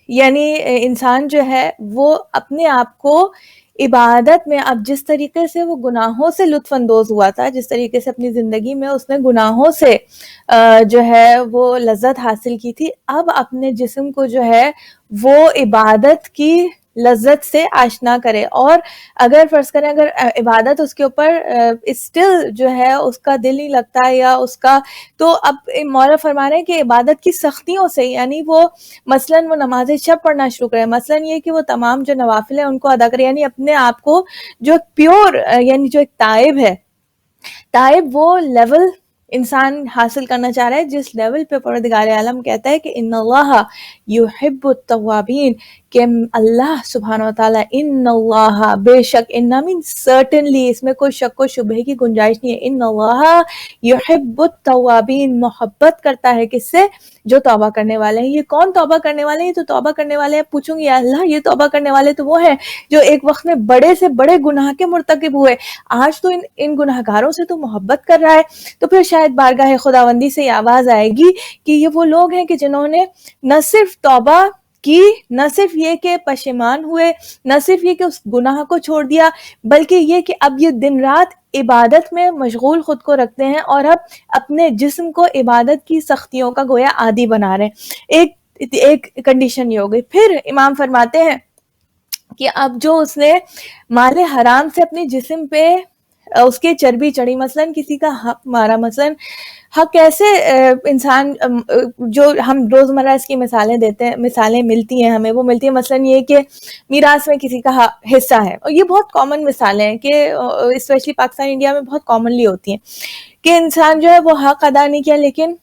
یعنی انسان جو ہے وہ اپنے آپ کو عبادت میں, اب جس طریقے سے وہ گناہوں سے لطف اندوز ہوا تھا, جس طریقے سے اپنی زندگی میں اس نے گناہوں سے جو ہے وہ لذت حاصل کی تھی, اب اپنے جسم کو جو ہے وہ عبادت کی لذت سے آشنا کرے. اور اگر فرض کریں اگر عبادت اس کے اوپر اسٹل جو ہے اس کا دل نہیں لگتا ہے یا اس کا, تو اب مولا فرما رہے ہیں کہ عبادت کی سختیوں سے, یعنی وہ مثلاً وہ نماز شب پڑھنا شروع کرے, مثلاً یہ کہ وہ تمام جو نوافل ہیں ان کو ادا کرے, یعنی اپنے آپ کو جو پیور یعنی جو ایک تائب ہے, تائب وہ لیول انسان حاصل کرنا چاہ رہا ہے جس لیول پہ پروردگار عالم کہتا ہے کہ ان اللہ یحب التوابین, کہ اللہ سبحانہ و تعالیٰ, ان اللہ بے شک, ان مین سرٹنلی, اس میں کوئی شک و شبہ کی گنجائش نہیں ہے, ان اللہ یحب التوابین, محبت کرتا ہے کس سے, جو توبہ کرنے والے ہیں. یہ کون توبہ کرنے والے ہیں؟ یہ تو توبہ کرنے والے ہیں. پوچھوں گی یا اللہ یہ توبہ کرنے والے تو وہ ہیں جو ایک وقت میں بڑے سے بڑے گناہ کے مرتکب ہوئے, آج تو ان گناہگاروں سے تو محبت کر رہا ہے. تو پھر شاید بارگاہ خداوندی سے یہ آواز آئے گی کہ یہ وہ لوگ ہیں کہ جنہوں نے نہ صرف توبہ کی, نہ صرف یہ کہ پشیمان ہوئے, نہ صرف یہ کہ اس گناہ کو چھوڑ دیا, بلکہ یہ کہ اب یہ دن رات عبادت میں مشغول خود کو رکھتے ہیں اور اب اپنے جسم کو عبادت کی سختیوں کا گویا عادی بنا رہے ہیں. ایک کنڈیشن یہ ہو گئی. پھر امام فرماتے ہیں کہ اب جو اس نے مال حرام سے اپنے جسم پہ اس کے چربی چڑھی, مثلا کسی کا حق مارا, مثلا حق کیسے انسان جو ہم روزمرہ اس کی مثالیں دیتے ہیں, مثالیں ملتی ہیں ہمیں, وہ ملتی ہیں مثلا یہ کہ میراث میں کسی کا حصہ ہے, اور یہ بہت کامن مثالیں ہیں کہ اسپیشلی پاکستان انڈیا میں بہت کامنلی ہوتی ہیں کہ انسان جو ہے وہ حق ادا نہیں کیا, لیکن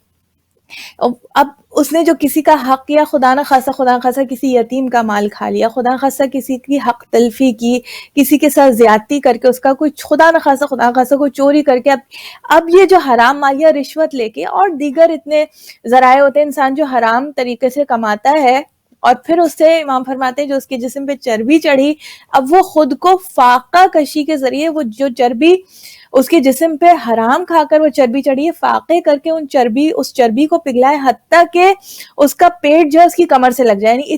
اب اس نے جو کسی کا حق کیا, خدا نخواستہ کسی یتیم کا مال کھا لیا, خدا نخواستہ کسی کی حق تلفی کی, کسی کے ساتھ زیادتی کر کے اس کا کوئی خدا نخواستہ کوئی چوری کر کے, اب یہ جو حرام مال یا رشوت لے کے اور دیگر اتنے ذرائع ہوتے ہیں انسان جو حرام طریقے سے کماتا ہے, اور پھر اس سے امام فرماتے ہیں جو اس کے جسم پہ چربی چڑھی, اب وہ خود کو فاقہ کشی کے ذریعے وہ جو چربی اس کے جسم پہ حرام کھا کر وہ چربی چڑھی ہے, فاقے کر کے اس چربی کو پگھلائے حتیٰ کہ اس کا پیٹ جو ہے اس کی کمر سے لگ جائے, یعنی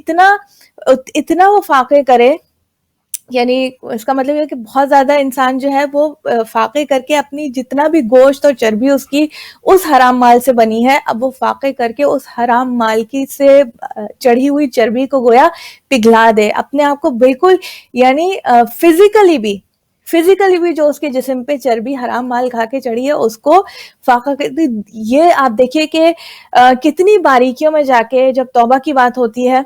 اتنا وہ فاقے کرے, یعنی اس کا مطلب یہ کہ بہت زیادہ انسان جو ہے وہ فاقے کر کے اپنی جتنا بھی گوشت اور چربی اس کی اس حرام مال سے بنی ہے, اب وہ فاقے کر کے اس حرام مال کی سے چڑھی ہوئی چربی کو گویا پگھلا دے, اپنے آپ کو بالکل یعنی فزیکلی بھی جو اس کے جسم پہ چربی حرام مال کھا کے چڑھی ہے اس کو فاقہ. یہ آپ دیکھیے کہ کتنی باریکیوں میں جا کے جب توبہ کی بات ہوتی ہے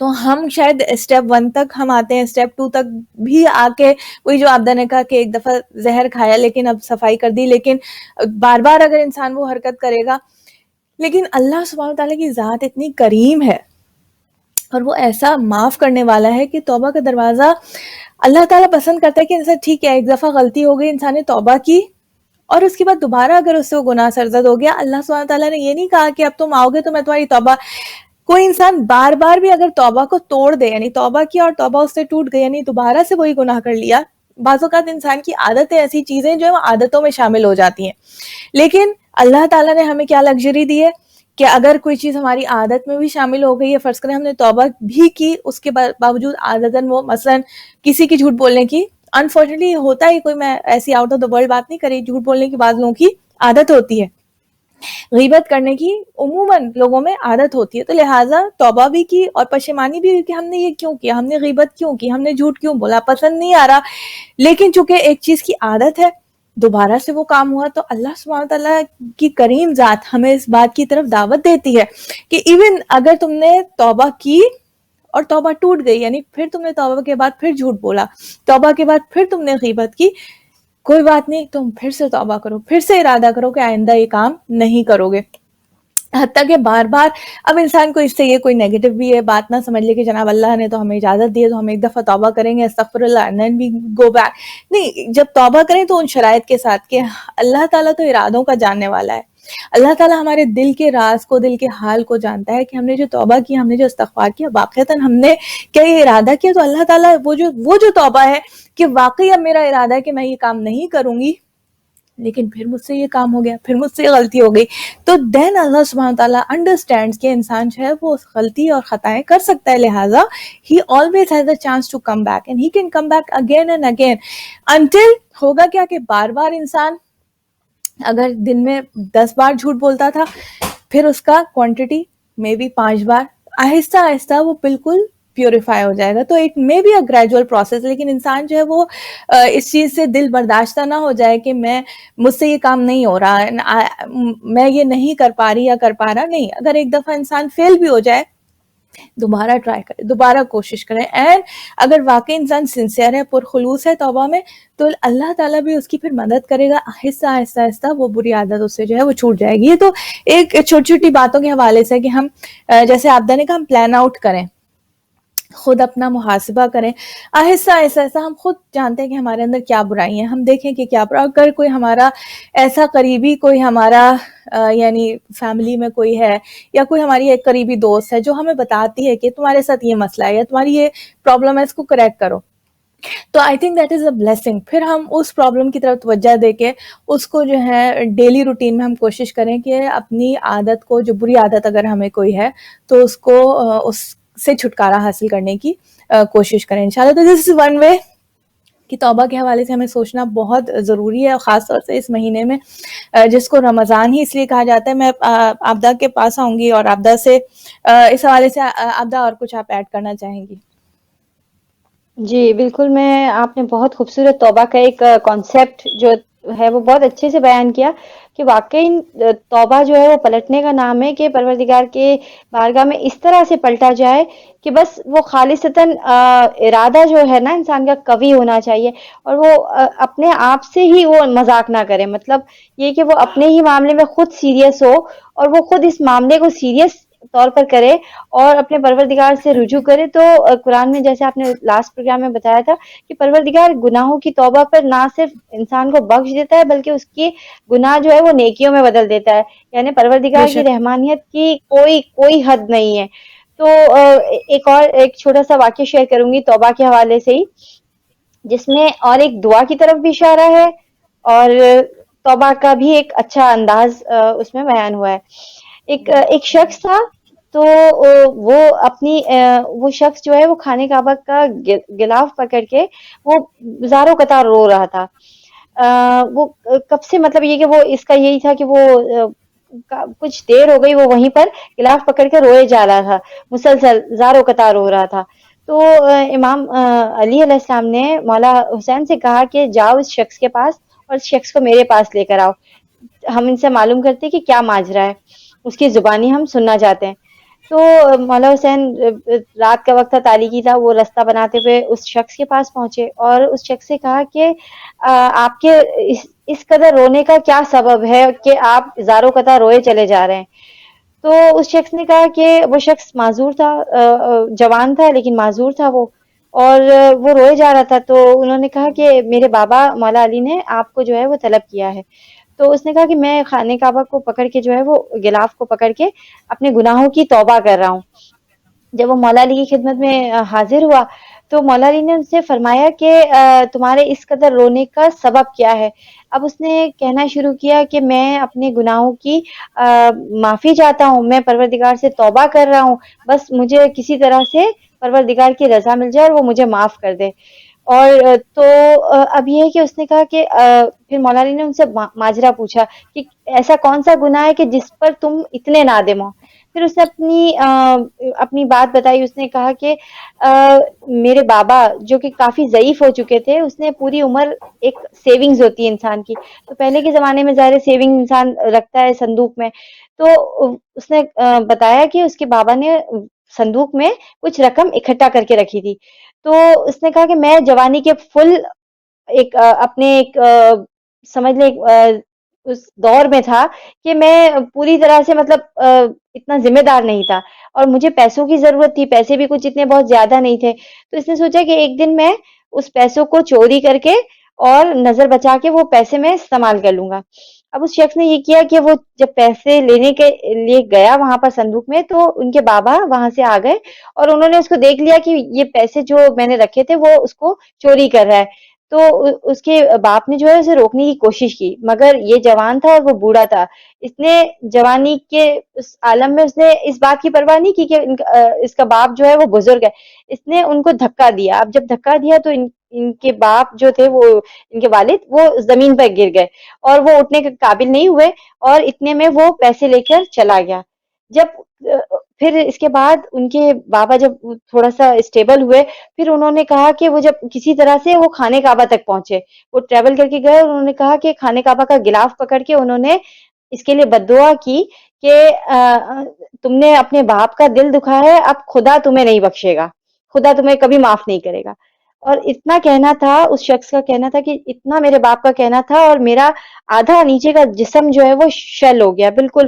تو ہم شاید اسٹیپ 1 تک ہم آتے ہیں, اسٹیپ 2 تک بھی آ کے وہی جو آپ نے کہا کہ ایک دفعہ زہر کھایا لیکن اب صفائی کر دی, لیکن بار بار اگر انسان وہ حرکت کرے گا, لیکن اللہ سبحانہ تعالیٰ کی ذات اتنی کریم ہے اور وہ ایسا معاف کرنے والا ہے کہ توبہ کا دروازہ اللہ تعالیٰ پسند کرتا ہے کہ انسان ٹھیک ہے ایک دفعہ غلطی ہو گئی, انسان نے توبہ کی اور اس کے بعد دوبارہ اگر اس سے وہ گناہ سرزد ہو گیا, اللہ سبحانہ تعالیٰ نے یہ نہیں کہا کہ اب تم آؤ گے تو میں تمہاری توبہ, کوئی انسان بار بار بھی اگر توبہ کو توڑ دے, یعنی توبہ کیا اور توبہ اس سے ٹوٹ گئی, یعنی دوبارہ سے وہی گناہ کر لیا, بعض اوقات انسان کی عادتیں ایسی چیزیں جو ہیں عادتوں میں شامل ہو جاتی ہیں, لیکن اللہ تعالیٰ نے ہمیں کیا لگژری دی ہے کہ اگر کوئی چیز ہماری عادت میں بھی شامل ہو گئی ہے, فرض کریں ہم نے توبہ بھی کی, اس کے باوجود عادتاً وہ مثلاً کسی کی جھوٹ بولنے کی, انفارچونیٹلی ہوتا ہی, کوئی میں ایسی آؤٹ آف دا ورلڈ بات نہیں کری, جھوٹ بولنے کی بعض لوگوں کی عادت ہوتی ہے, غیبت کرنے کی عموماً لوگوں میں عادت ہوتی ہے, تو لہٰذا توبہ بھی کی اور پشیمانی بھی کہ ہم نے یہ کیوں کیا, ہم نے غیبت کیوں کی, ہم نے جھوٹ کیوں بولا, پسند نہیں آ رہا, لیکن چونکہ ایک چیز کی عادت ہے دوبارہ سے وہ کام ہوا, تو اللہ سبحانہ تعالیٰ کی کریم ذات ہمیں اس بات کی طرف دعوت دیتی ہے کہ ایون اگر تم نے توبہ کی اور توبہ ٹوٹ گئی، یعنی پھر تم نے توبہ کے بعد پھر جھوٹ بولا، توبہ کے بعد پھر تم نے غیبت کی، کوئی بات نہیں، تم پھر سے توبہ کرو، پھر سے ارادہ کرو کہ آئندہ یہ کام نہیں کرو گے. حتیٰ کہ بار بار اب انسان کو اس سے یہ کوئی نیگیٹو بھی ہے بات نہ سمجھ لے کہ جناب اللہ نے تو ہمیں اجازت دی ہے تو ہم ایک دفعہ توبہ کریں گے استغفر اللہ and then we go back. نہیں، جب توبہ کریں تو ان شرائط کے ساتھ کہ اللہ تعالیٰ تو ارادوں کا جاننے والا ہے، اللہ تعالیٰ ہمارے دل کے راز کو، دل کے حال کو جانتا ہے کہ ہم نے جو توبہ کی، ہم نے جو استغفار کیا، واقعتاً ہم نے کیا یہ ارادہ کیا، تو اللہ تعالیٰ وہ جو توبہ ہے کہ واقعی اب میرا ارادہ ہے کہ میں یہ کام نہیں کروں گی، لیکن پھر مجھ سے یہ کام ہو گیا، پھر مجھ سے غلطی ہو گئی، تو دین اللہ سبحانہ تعالیٰ انڈرسٹینڈز کہ انسان جو ہے وہ غلطی اور خطائیں کر سکتا ہے، لہٰذا he always has a chance to come back and he can come back again and again until ہوگا کیا کہ بار بار انسان اگر دن میں 10 بار جھوٹ بولتا تھا، پھر اس کا کوانٹٹی میں بھی 5 بار، آہستہ آہستہ وہ بالکل پیوریفائی ہو جائے گا. تو it may be a gradual process, لیکن انسان جو ہے وہ اس چیز سے دل برداشتہ نہ ہو جائے کہ مجھ سے یہ کام نہیں ہو رہا، میں یہ نہیں کر پا رہی یا کر پا رہا. نہیں، اگر ایک دفعہ انسان فیل بھی ہو جائے دوبارہ ٹرائی کرے، دوبارہ کوشش کرے، اینڈ اگر واقعی انسان سنسیئر ہے، پرخلوص ہے توبہ میں، تو اللہ تعالیٰ بھی اس کی پھر مدد کرے گا، آہستہ آہستہ آہستہ وہ بری عادت اس سے جو ہے وہ چھوٹ جائے گی. یہ تو ایک چھوٹی چھوٹی باتوں کے حوالے سے کہ ہم جیسے عابدہ نے کہا ہم پلان آؤٹ کریں، خود اپنا محاسبہ کریں، آہستہ آہستہ آہستہ ہم خود جانتے ہیں کہ ہمارے اندر کیا برائی ہیں، ہم دیکھیں کہ کیا اگر کوئی ہمارا ایسا قریبی، کوئی ہمارا یعنی فیملی میں کوئی ہے یا کوئی ہماری ایک قریبی دوست ہے جو ہمیں بتاتی ہے کہ تمہارے ساتھ یہ مسئلہ ہے یا تمہاری یہ پرابلم ہے، اس کو کریکٹ کرو، تو I think that is a blessing. پھر ہم اس پرابلم کی طرف توجہ دے کے اس کو جو ہے ڈیلی روٹین میں ہم کوشش کریں کہ اپنی عادت کو، جو بری عادت اگر ہمیں کوئی ہے تو اس کو اس سے چھٹکارا حاصل کرنے کی کوشش کریں انشاءاللہ. تو دس از ون وے کہ توبہ کے حوالے سے ہمیں سوچنا بہت ضروری ہے، خاص طور سے اس مہینے میں جس کو رمضان ہی اس لیے کہا جاتا ہے. میں عابدہ کے پاس آؤں گی اور عابدہ سے اس حوالے سے عابدہ اور کچھ آپ ایڈ کرنا چاہیں گی؟ جی بالکل، آپ نے بہت خوبصورت توبہ کا ایک کانسیپٹ جو ہے وہ بہت اچھے سے بیان کیا کہ واقعی توبہ جو ہے وہ پلٹنے کا نام ہے، کہ پروردگار کے بارگاہ میں اس طرح سے پلٹا جائے کہ بس وہ خالصتاً ارادہ جو ہے نا انسان کا قوی ہونا چاہیے، اور وہ اپنے آپ سے ہی وہ مذاق نہ کرے، مطلب یہ کہ وہ اپنے ہی معاملے میں خود سیریس ہو اور وہ خود اس معاملے کو سیریس طور پر کرے اور اپنے پروردگار سے رجوع کرے. تو قرآن میں جیسے آپ نے لاسٹ پروگرام میں بتایا تھا کہ پروردگار گناہوں کی توبہ پر نہ صرف انسان کو بخش دیتا ہے بلکہ اس کی گناہ جو ہے وہ نیکیوں میں بدل دیتا ہے، یعنی بے پروردگار کی شک. رحمانیت کی کوئی حد نہیں ہے. تو ایک چھوٹا سا واقعہ شیئر کروں گی توبہ کے حوالے سے ہی، جس میں اور ایک دعا کی طرف بھی اشارہ ہے اور توبہ کا بھی ایک اچھا انداز اس میں بیان ہوا ہے. ایک شخص تھا، تو وہ شخص جو ہے وہ خانہ کعبہ کا غلاف پکڑ کے وہ زاروں قطار رو رہا تھا. وہ کب سے، مطلب یہ کہ وہ اس کا یہی تھا کہ وہ کچھ دیر ہو گئی وہ وہیں پر غلاف پکڑ کے روئے جا رہا تھا، مسلسل زاروں قطار رو رہا تھا. تو امام علی علیہ السلام نے مولا حسین سے کہا کہ جاؤ اس شخص کے پاس اور اس شخص کو میرے پاس لے کر آؤ، ہم ان سے معلوم کرتے کہ کیا ماجرا ہے، اس کی زبانی ہم سننا چاہتے ہیں. تو مولا حسین، رات کا وقت تھا، تاریکی تھا، وہ راستہ بناتے ہوئے اس شخص کے پاس پہنچے اور اس شخص سے کہا کہ آپ کے اس قدر رونے کا کیا سبب ہے کہ آپ زاروں قطار روئے چلے جا رہے ہیں. تو اس شخص نے کہا کہ وہ شخص معذور تھا، جوان تھا لیکن معذور تھا وہ، اور وہ روئے جا رہا تھا. تو انہوں نے کہا کہ میرے بابا مولا علی نے آپ کو جو ہے وہ طلب کیا ہے. تو اس نے کہا کہ میں خانہ کعبہ کو پکڑ کے جو ہے وہ غلاف کو پکڑ کے اپنے گناہوں کی توبہ کر رہا ہوں. جب وہ مولا علی کی خدمت میں حاضر ہوا تو مولا علی نے ان سے فرمایا کہ تمہارے اس قدر رونے کا سبب کیا ہے. اب اس نے کہنا شروع کیا کہ میں اپنے گناہوں کی معافی چاہتا ہوں، میں پروردگار سے توبہ کر رہا ہوں، بس مجھے کسی طرح سے پروردگار کی رضا مل جائے اور وہ مجھے معاف کر دے. اور تو اب یہ ہے کہ اس نے کہا کہ پھر مولا علی نے ان سے ماجرا پوچھا کہ ایسا کون سا گناہ ہے کہ جس پر تم اتنے نادم ہو. پھر اس نے اپنی بات بتائی. اس نے کہا کہ میرے بابا جو کہ کافی ضعیف ہو چکے تھے، اس نے پوری عمر، ایک سیونگز ہوتی ہے انسان کی، تو پہلے کے زمانے میں ظاہر سیونگ انسان رکھتا ہے صندوق میں، تو اس نے بتایا کہ اس کے بابا نے صندوق میں کچھ رقم اکٹھا کر کے رکھی تھی. تو اس نے کہا کہ میں جوانی کے فل ایک اپنے ایک سمجھ لیں اس دور میں تھا کہ میں پوری طرح سے مطلب اتنا ذمہ دار نہیں تھا اور مجھے پیسوں کی ضرورت تھی. پیسے بھی کچھ اتنے بہت زیادہ نہیں تھے. تو اس نے سوچا کہ ایک دن میں اس پیسوں کو چوری کر کے اور نظر بچا کے وہ پیسے میں استعمال کر لوں گا. اب اس شخص نے یہ کیا کہ وہ جب پیسے لینے کے لیے گیا وہاں پر صندوق میں, تو ان کے بابا وہاں سے آ گئے اور انہوں نے اس کو دیکھ لیا کہ یہ پیسے جو میں نے رکھے تھے وہ اس کو چوری کر رہا ہے. تو اس کے باپ نے جو ہے اسے روکنے کی کوشش کی, مگر یہ جوان تھا اور وہ بوڑھا تھا. اس نے جوانی کے اس عالم میں اس نے اس بات کی پرواہ نہیں کی کہ اس کا باپ جو ہے وہ بزرگ ہے. اس نے ان کو دھکا دیا. اب جب دھکا دیا تو ان کے باپ جو تھے وہ ان کے والد وہ زمین پر گر گئے اور وہ اٹھنے کے قابل نہیں ہوئے, اور اتنے میں وہ پیسے لے کر چلا گیا. جب پھر اس کے بعد ان کے بابا جب تھوڑا سا اسٹیبل ہوئے, پھر انہوں نے کہا کہ وہ جب کسی طرح سے وہ خانے کعبہ تک پہنچے, وہ ٹریول کر کے گئے, انہوں نے کہا کہ خانے کعبہ کا غلاف پکڑ کے انہوں نے اس کے لیے بد دعا کی کہ تم نے اپنے باپ کا دل دکھا ہے, اب خدا تمہیں نہیں بخشے گا, خدا تمہیں کبھی معاف نہیں کرے گا. اور اتنا کہنا تھا اس شخص کا, کہنا تھا کہ اتنا میرے باپ کا کہنا تھا, اور میرا آدھا نیچے کا جسم جو ہے وہ شل ہو گیا, بالکل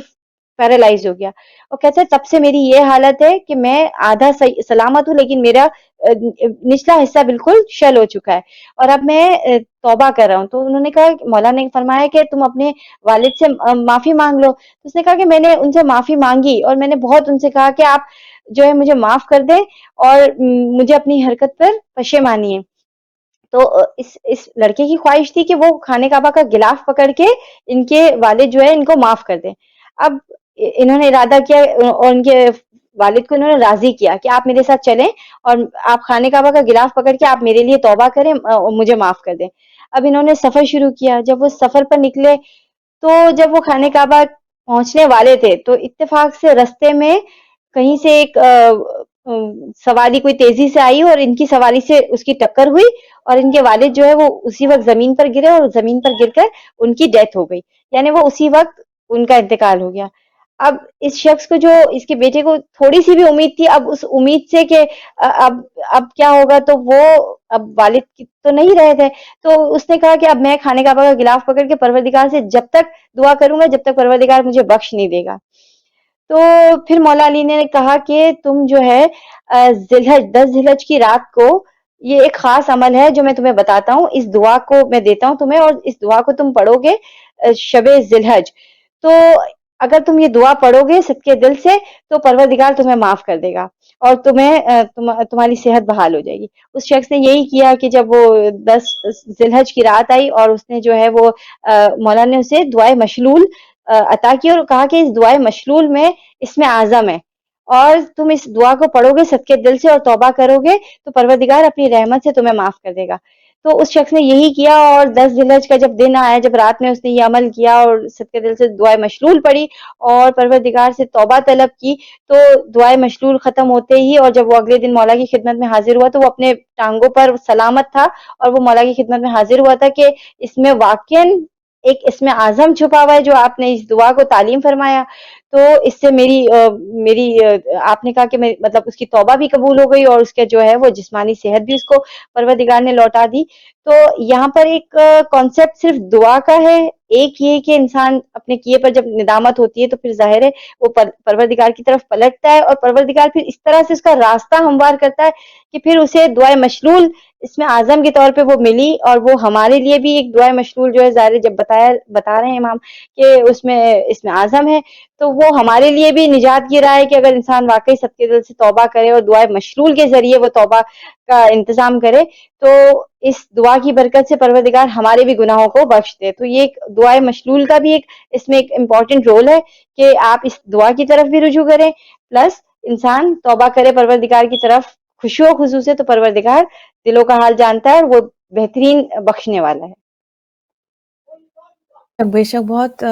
پیرالائز ہو گیا. اور کہتے ہیں تب سے میری یہ حالت ہے کہ میں آدھا سلامت ہوں لیکن میرا نچلا حصہ بالکل شل ہو چکا ہے, اور اب میں توبہ کر رہا ہوں. تو انہوں نے کہا, مولا نے فرمایا کہ تم اپنے والد سے معافی مانگ لو. تو اس نے کہا کہ میں نے ان سے معافی مانگی اور میں نے بہت ان سے کہا کہ آپ جو ہے مجھے معاف کر دیں اور مجھے اپنی حرکت پر پشیمانی ہے. تو اس لڑکے کی خواہش تھی کہ وہ خانے کعبہ کا غلاف پکڑ کے ان کے والد جو ہے ان کو معاف کر دیں. اب انہوں نے ارادہ کیا اور ان کے والد کو انہوں نے راضی کیا کہ آپ میرے ساتھ چلیں اور آپ خانے کعبہ کا غلاف پکڑ کے آپ میرے لیے توبہ کریں اور مجھے معاف کر دیں. اب انہوں نے سفر شروع کیا. جب وہ سفر پر نکلے تو جب وہ خانے کعبہ پہنچنے والے تھے تو اتفاق سے رستے میں کہیں سے ایک سواری کوئی تیزی سے آئی اور ان کی سواری سے اس کی ٹکر ہوئی, اور ان کے والد جو ہے وہ اسی وقت زمین پر گرے اور زمین پر گر کر ان کی ڈیتھ ہو گئی, یعنی وہ اسی وقت ان کا انتقال ہو گیا. اب اس شخص کو جو اس کے بیٹے کو تھوڑی سی بھی امید تھی, اب اس امید سے کہ اب کیا ہوگا, تو وہ اب والد تو نہیں رہے تھے. تو اس نے کہا کہ اب میں خانے کعبہ کا غلاف پکڑ کے پروردگار سے جب تک دعا کروں گا جب تک پروردگار مجھے بخش نہیں دے گا. تو پھر مولا علی نے کہا کہ تم جو ہے 10 ذی الحج کی رات کو, یہ ایک خاص عمل ہے جو میں تمہیں بتاتا ہوں, اس دعا کو میں دیتا ہوں تمہیں اور اس دعا کو تم پڑھو گے شب ذی الحج. تو اگر تم یہ دعا پڑھو گے صدقے دل سے تو پروردگار تمہیں معاف کر دے گا اور تمہاری صحت بحال ہو جائے گی. اس شخص نے یہی کیا کہ جب وہ 10 ذی الحج کی رات آئی اور اس نے جو ہے وہ مولا نے اسے دعائے مشلول عطا کی اور کہا کہ اس دعائے مشلول میں اسم اعظم ہے, اور تم اس دعا کو پڑھو گے صدقے دل سے اور توبہ کرو گے تو پروردگار اپنی رحمت سے تمہیں معاف کر دے گا. تو اس شخص نے یہی کیا, اور 10 ذی الحج کا جب دن آیا, جب رات میں اس نے یہ عمل کیا اور صدقے دل سے دعائے مشلول پڑھی اور پروردگار سے توبہ طلب کی, تو دعائے مشلول ختم ہوتے ہی اور جب وہ اگلے دن مولا کی خدمت میں حاضر ہوا تو وہ اپنے ٹانگوں پر سلامت تھا اور وہ مولا کی خدمت میں حاضر ہوا تھا کہ اس میں واقعاً ایک اسم اعظم چھپا ہوا ہے جو آپ نے اس دعا کو تعلیم فرمایا. تو اس سے میری آپ نے کہا کہ مطلب اس کی توبہ بھی قبول ہو گئی اور اس کے جو ہے وہ جسمانی صحت بھی اس کو پروردگار نے لوٹا دی. تو یہاں پر ایک کانسیپٹ صرف دعا کا ہے, ایک یہ کہ انسان اپنے کیے پر جب ندامت ہوتی ہے تو پھر ظاہر ہے وہ پروردگار کی طرف پلٹتا ہے اور پروردگار پھر اس طرح سے اس کا راستہ ہموار کرتا ہے کہ پھر اسے دعائے مشلول اس میں اعظم کے طور پہ وہ ملی. اور وہ ہمارے لیے بھی ایک دعائے مشلول جو ہے ظاہر جب بتا رہے ہیں امام کہ اس میں اعظم ہے, تو وہ ہمارے لیے بھی نجات کی راہ ہے کہ اگر انسان واقعی صدقے دل سے توبہ کرے اور دعائے مشلول کے ذریعے وہ توبہ کا انتظام کرے تو اس دعا کی برکت سے پروردگار ہمارے بھی گناہوں کو بخش دے. تو یہ ایک دعائے مشلول کا بھی اس میں ایک امپورٹنٹ رول ہے کہ آپ اس دعا کی طرف بھی رجوع کریں, پلس انسان توبہ کرے پروردگار کی طرف خوشی و خضوع سے, تو پروردگار دلوں کا حال جانتا ہے اور وہ بہترین بخشنے والا ہے. بے شک بہت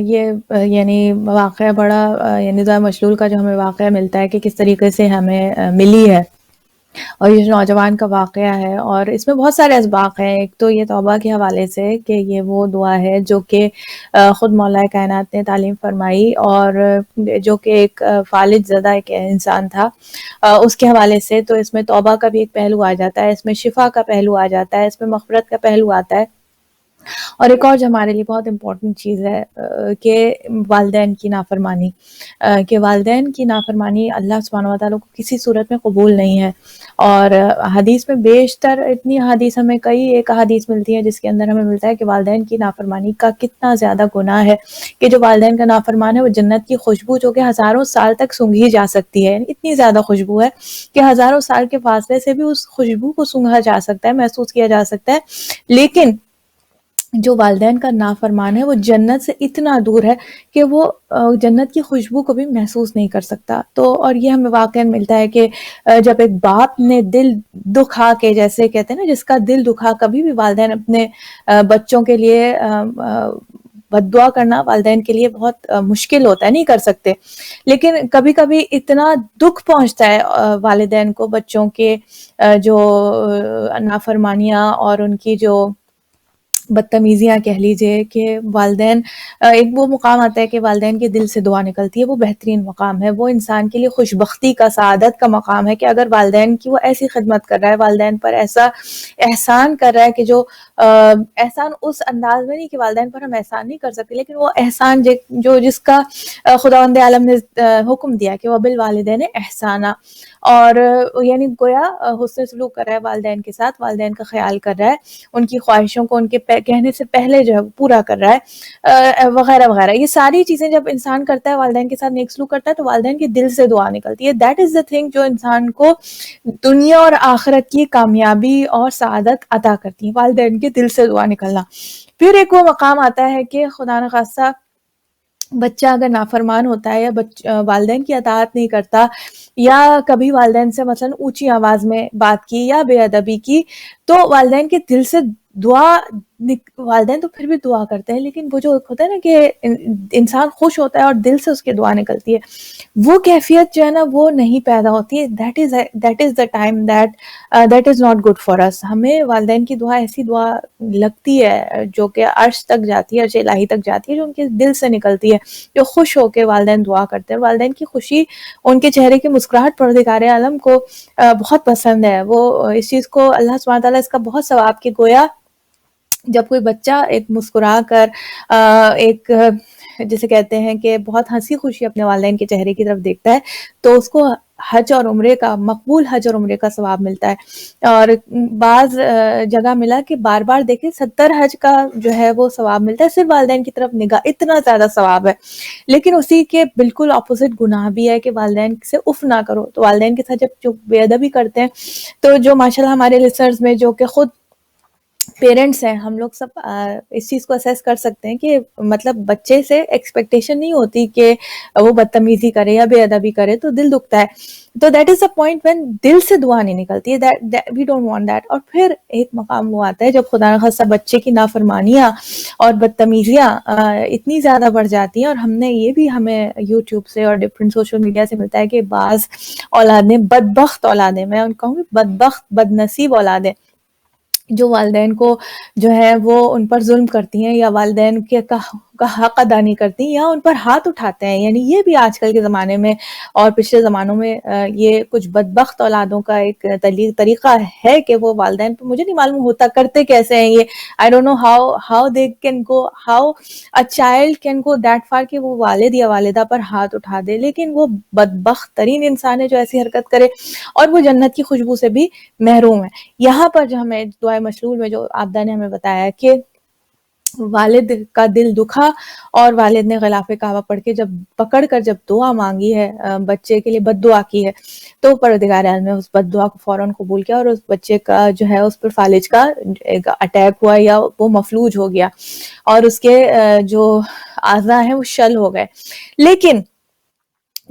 یہ یعنی واقعہ بڑا یعنی دعائے مشلول کا جو ہمیں واقعہ ملتا ہے کہ کس طریقے سے ہمیں ملی ہے اور یہ جو نوجوان کا واقعہ ہے، اور اس میں بہت سارے اسباق ہیں. ایک تو یہ توبہ کے حوالے سے کہ یہ وہ دعا ہے جو کہ خود مولا کائنات نے تعلیم فرمائی، اور جو کہ ایک فالج زدہ ایک انسان تھا، اس کے حوالے سے تو اس میں توبہ کا بھی ایک پہلو آ جاتا ہے، اس میں شفا کا پہلو آ جاتا ہے، اس میں مغفرت کا پہلو آتا ہے. اور ایک اور جو ہمارے لیے بہت امپورٹنٹ چیز ہے کہ والدین کی نافرمانی، کہ والدین کی نافرمانی اللہ سبحانہ و تعالیٰ کو کسی صورت میں قبول نہیں ہے. اور حدیث میں بیشتر اتنی حدیث ہمیں کئی ایک حدیث ملتی ہے جس کے اندر ہمیں ملتا ہے کہ والدین کی نافرمانی کا کتنا زیادہ گناہ ہے، کہ جو والدین کا نافرمان ہے وہ جنت کی خوشبو جو کہ ہزاروں سال تک سونگھی جا سکتی ہے، اتنی زیادہ خوشبو ہے کہ ہزاروں سال کے فاصلے سے بھی اس خوشبو کو سونگھا جا سکتا ہے، محسوس کیا جا سکتا ہے. لیکن جو والدین کا نافرمان ہے وہ جنت سے اتنا دور ہے کہ وہ جنت کی خوشبو کو بھی محسوس نہیں کر سکتا. تو اور یہ ہمیں واقعا ملتا ہے کہ جب ایک باپ نے دل دکھا کے، جیسے کہتے ہیں نا جس کا دل دکھا، کبھی بھی والدین اپنے بچوں کے لیے بد دعا کرنا والدین کے لیے بہت مشکل ہوتا ہے، نہیں کر سکتے. لیکن کبھی کبھی اتنا دکھ پہنچتا ہے والدین کو بچوں کے جو نافرمانیاں اور ان کی جو بدتمیزیاں کہہ لیجئے، کہ والدین ایک وہ مقام آتا ہے کہ والدین کے دل سے دعا نکلتی ہے، وہ بہترین مقام ہے، وہ انسان کے لیے خوش بختی کا، سعادت کا مقام ہے کہ اگر والدین کی وہ ایسی خدمت کر رہا ہے، والدین پر ایسا احسان کر رہا ہے کہ جو احسان اس انداز میں نہیں کہ والدین پر ہم احسان نہیں کر سکتے، لیکن وہ احسان جو جس کا خداوند عالم نے حکم دیا کہ وہ بالوالدین احسانہ، اور یعنی گویا حسن سلوک کر رہا ہے والدین کے ساتھ، والدین کا خیال کر رہا ہے، ان کی خواہشوں کو ان کے کہنے سے پہلے جو ہے پورا کر رہا ہے، وغیرہ وغیرہ. یہ ساری چیزیں جب انسان کرتا ہے، والدین کے ساتھ نیک سلوک کرتا ہے، تو والدین کے دل سے دعا نکلتی ہے. دیٹ از دا تھنگ جو انسان کو دنیا اور آخرت کی کامیابی اور سعادت عطا کرتی ہے، والدین کے دل سے دعا نکلنا. پھر ایک وہ مقام آتا ہے کہ خدا نخواستہ بچہ اگر نافرمان ہوتا ہے یا والدین کی اطاعت نہیں کرتا، یا کبھی والدین سے مثلا اونچی آواز میں بات کی یا بے ادبی کی، تو والدین کے دل سے دعا، والدین تو پھر بھی دعا کرتے ہیں، لیکن وہ جو ہوتا ہے نا کہ انسان خوش ہوتا ہے اور دل سے اس کی دعا نکلتی ہے، وہ کیفیت جو ہے نا وہ نہیں پیدا ہوتی ہے. That is the time that is not good for us. ہمیں والدین کی دعا ایسی دعا لگتی ہے جو کہ عرش تک جاتی ہے، عرش الہی تک جاتی ہے، جو ان کے دل سے نکلتی ہے، جو خوش ہو کے والدین دعا کرتے ہیں. والدین کی خوشی، ان کے چہرے کی مسکراہٹ پروردگار عالم کو بہت پسند ہے. وہ اس چیز کو اللہ سبحانہ تعالیٰ اس کا بہت ثواب کے گویا جب کوئی بچہ ایک مسکرا کر ایک جسے کہتے ہیں کہ بہت ہنسی خوشی اپنے والدین کے چہرے کی طرف دیکھتا ہے، تو اس کو حج اور عمرے کا، مقبول حج اور عمرے کا ثواب ملتا ہے. اور بعض جگہ ملا کہ بار بار دیکھیں 70 حج کا جو ہے وہ ثواب ملتا ہے، صرف والدین کی طرف نگاہ، اتنا زیادہ ثواب ہے. لیکن اسی کے بالکل اپوزٹ گناہ بھی ہے کہ والدین سے اف نہ کرو. تو والدین کے ساتھ جب جو بے ادبی کرتے ہیں، تو جو ماشاءاللہ ہمارے لسنرز میں جو کہ خود پیرنٹس ہیں، ہم لوگ سب اس چیز کو اسیس کر سکتے ہیں کہ مطلب بچے سے ایکسپیکٹیشن نہیں ہوتی کہ وہ بدتمیزی کرے یا بے ادبی کرے، تو دل دکھتا ہے. تو that is a point when دل سے دعا نہیں نکلتی ہے، وی ڈونٹ وانٹ دیٹ. اور پھر ایک مقام وہ آتا ہے جب خدا نخواستہ بچے کی نافرمانیاں اور بدتمیزیاں اتنی زیادہ بڑھ جاتی ہیں، اور ہم نے یہ بھی ہمیں یوٹیوب سے اور ڈفرینٹ سوشل میڈیا سے ملتا ہے کہ بعض اولادیں، بدبخت اولادیں، میں ان کہوں گی بدبخت بدنصیب اولادیں، جو والدین کو جو ہے وہ ان پر ظلم کرتی ہیں، یا والدین کے کا حق ادا نہیں کرتی، یا ان پر ہاتھ اٹھاتے ہیں. یعنی یہ بھی آج کل کے زمانے میں اور پچھلے زمانوں میں یہ کچھ بدبخت اولادوں کا ایک طریقہ ہے کہ وہ والدین پہ، مجھے نہیں معلوم ہوتا کرتے کیسے ہیں یہ. I don't know how they can go, how a child can go that far کہ وہ والد یا والدہ پر ہاتھ اٹھا دے. لیکن وہ بدبخت ترین انسان ہے جو ایسی حرکت کرے، اور وہ جنت کی خوشبو سے بھی محروم ہے. یہاں پر جو ہمیں دعائے مشلول میں جو عابدہ نے ہمیں بتایا کہ والد کا دل دکھا اور والد نے غلاف کعبہ پڑھ کے پکڑ کر جب دعا مانگی ہے، بچے کے لیے بد دعا کی ہے، تو پروردگار عالم نے اس بد دعا کو فوراً قبول کیا، اور اس بچے کا جو ہے اس پر فالج کا ایک اٹیک ہوا، یا وہ مفلوج ہو گیا، اور اس کے جو اعضاء ہیں وہ شل ہو گئے. لیکن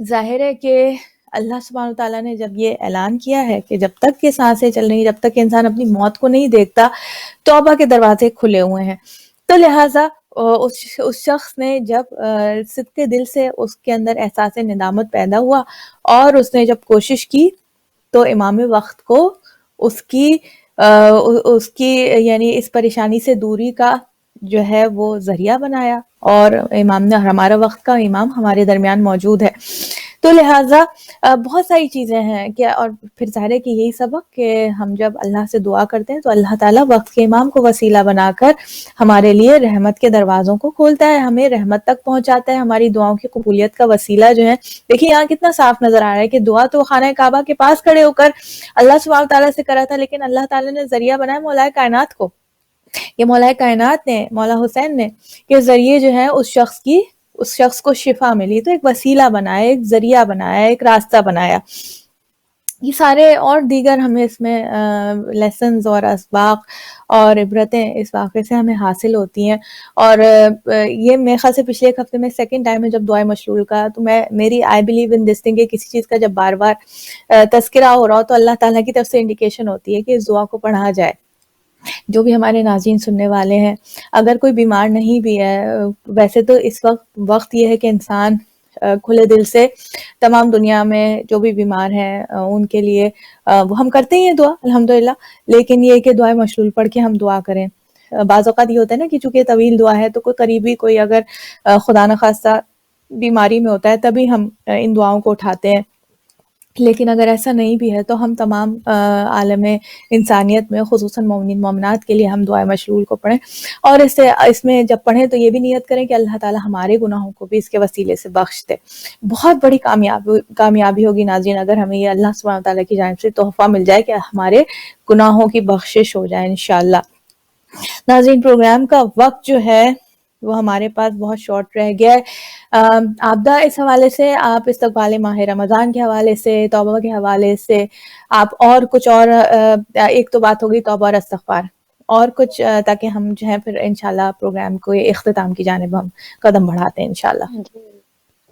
ظاہر ہے کہ اللہ سبحانہ تعالیٰ نے جب یہ اعلان کیا ہے کہ جب تک کہ سانسیں چل رہی، جب تک کہ انسان اپنی موت کو نہیں دیکھتا، توبہ کے دروازے کھلے ہوئے ہیں. تو لہٰذا اس شخص نے جب صدقے دل سے اس کے اندر احساس ندامت پیدا ہوا، اور اس نے جب کوشش کی تو امام وقت کو اس کی یعنی اس پریشانی سے دوری کا جو ہے وہ ذریعہ بنایا، اور امام نے ہمارا وقت کا امام ہمارے درمیان موجود ہے. تو لہٰذا بہت ساری چیزیں ہیں کہ، اور پھر ظاہر ہے کہ یہی سبق کہ ہم جب اللہ سے دعا کرتے ہیں تو اللہ تعالیٰ وقت کے امام کو وسیلہ بنا کر ہمارے لیے رحمت کے دروازوں کو کھولتا ہے، ہمیں رحمت تک پہنچاتا ہے، ہماری دعاؤں کی قبولیت کا وسیلہ جو ہے. دیکھیے یہاں کتنا صاف نظر آ رہا ہے کہ دعا تو خانہ کعبہ کے پاس کھڑے ہو کر اللہ سبحانہ تعالیٰ سے کرا تھا، لیکن اللہ تعالیٰ نے ذریعہ بنایا مولا کائنات کو. یہ مولا کائنات نے، مولا حسین نے، کے ذریعے جو ہے اس شخص کو شفا ملی، تو ایک وسیلہ بنایا، ایک ذریعہ بنایا، ایک راستہ بنایا. یہ سارے اور دیگر ہمیں اس میں لیسنز اور اسباق اور عبرتیں اس واقعے سے ہمیں حاصل ہوتی ہیں. اور یہ میرے خیال سے پچھلے ایک ہفتے میں سیکنڈ ٹائم ہے جب دعائے مشلول کا، تو میری I believe in this thing کہ کسی چیز کا جب بار بار تذکرہ ہو رہا ہو تو اللہ تعالیٰ کی طرف سے انڈیکیشن ہوتی ہے کہ اس دعا کو پڑھا جائے. جو بھی ہمارے ناظرین سننے والے ہیں، اگر کوئی بیمار نہیں بھی ہے، ویسے تو اس وقت یہ ہے کہ انسان کھلے دل سے تمام دنیا میں جو بھی بیمار ہیں ان کے لیے وہ ہم کرتے ہی ہیں دعا الحمدللہ، لیکن یہ کہ دعائے مشلول پڑھ کے ہم دعا کریں. بعض اوقات یہ ہوتا ہے نا کہ چونکہ طویل دعا ہے تو کوئی قریبی کوئی اگر خدا نخواستہ بیماری میں ہوتا ہے تبھی ہم ان دعاؤں کو اٹھاتے ہیں، لیکن اگر ایسا نہیں بھی ہے تو ہم تمام عالم انسانیت میں خصوصاً مومنین مومنات کے لیے ہم دعائے مشلول کو پڑھیں. اور اس میں جب پڑھیں تو یہ بھی نیت کریں کہ اللہ تعالیٰ ہمارے گناہوں کو بھی اس کے وسیلے سے بخش دے. بہت بڑی کامیابی ہوگی ناظرین اگر ہمیں یہ اللہ سبحانہ تعالیٰ کی جانب سے تحفہ مل جائے کہ ہمارے گناہوں کی بخشش ہو جائے انشاءاللہ. ناظرین پروگرام کا وقت جو ہے وہ ہمارے پاس بہت شارٹ رہ گیا ہے. آبدہ اس حوالے سے آپ استقبال ماہ رمضان کے حوالے سے، توبہ کے حوالے سے آپ اور کچھ، اور ایک تو بات ہوگی توبہ اور استغفار، اور کچھ تاکہ ہم جو ہے پھر انشاءاللہ پروگرام کو اختتام کی جانب ہم قدم بڑھاتے ہیں انشاءاللہ. جی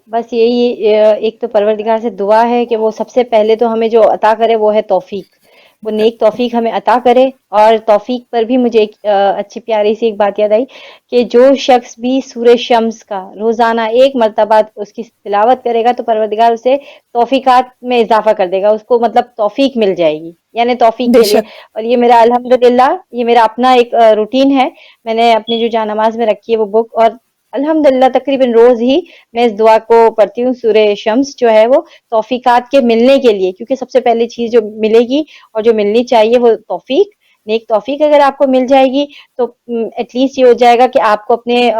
بس یہی ایک تو پروردگار سے دعا ہے کہ وہ سب سے پہلے تو ہمیں جو عطا کرے وہ ہے توفیق، وہ نیک توفیق ہمیں عطا کرے. اور توفیق پر بھی مجھے ایک اچھی پیاری سی ایک بات یاد آئی کہ جو شخص بھی سورہ شمس کا روزانہ ایک مرتبہ اس کی تلاوت کرے گا تو پروردگار اسے توفیقات میں اضافہ کر دے گا، اس کو مطلب توفیق مل جائے گی، یعنی توفیق بے کے لیے. شک. اور یہ میرا الحمدللہ یہ میرا اپنا ایک روٹین ہے، میں نے اپنی جو جانماز میں رکھی ہے وہ بک، اور الحمدللہ تقریباً روز ہی میں اس دعا کو پڑھتی ہوں. سورہ شمس جو ہے وہ توفیقات کے ملنے کے لیے، کیونکہ سب سے پہلی چیز جو ملے گی اور جو ملنی چاہیے وہ توفیق، نیک توفیق اگر آپ کو مل جائے گی تو ایٹ لیسٹ یہ ہو جائے گا کہ آپ کو اپنے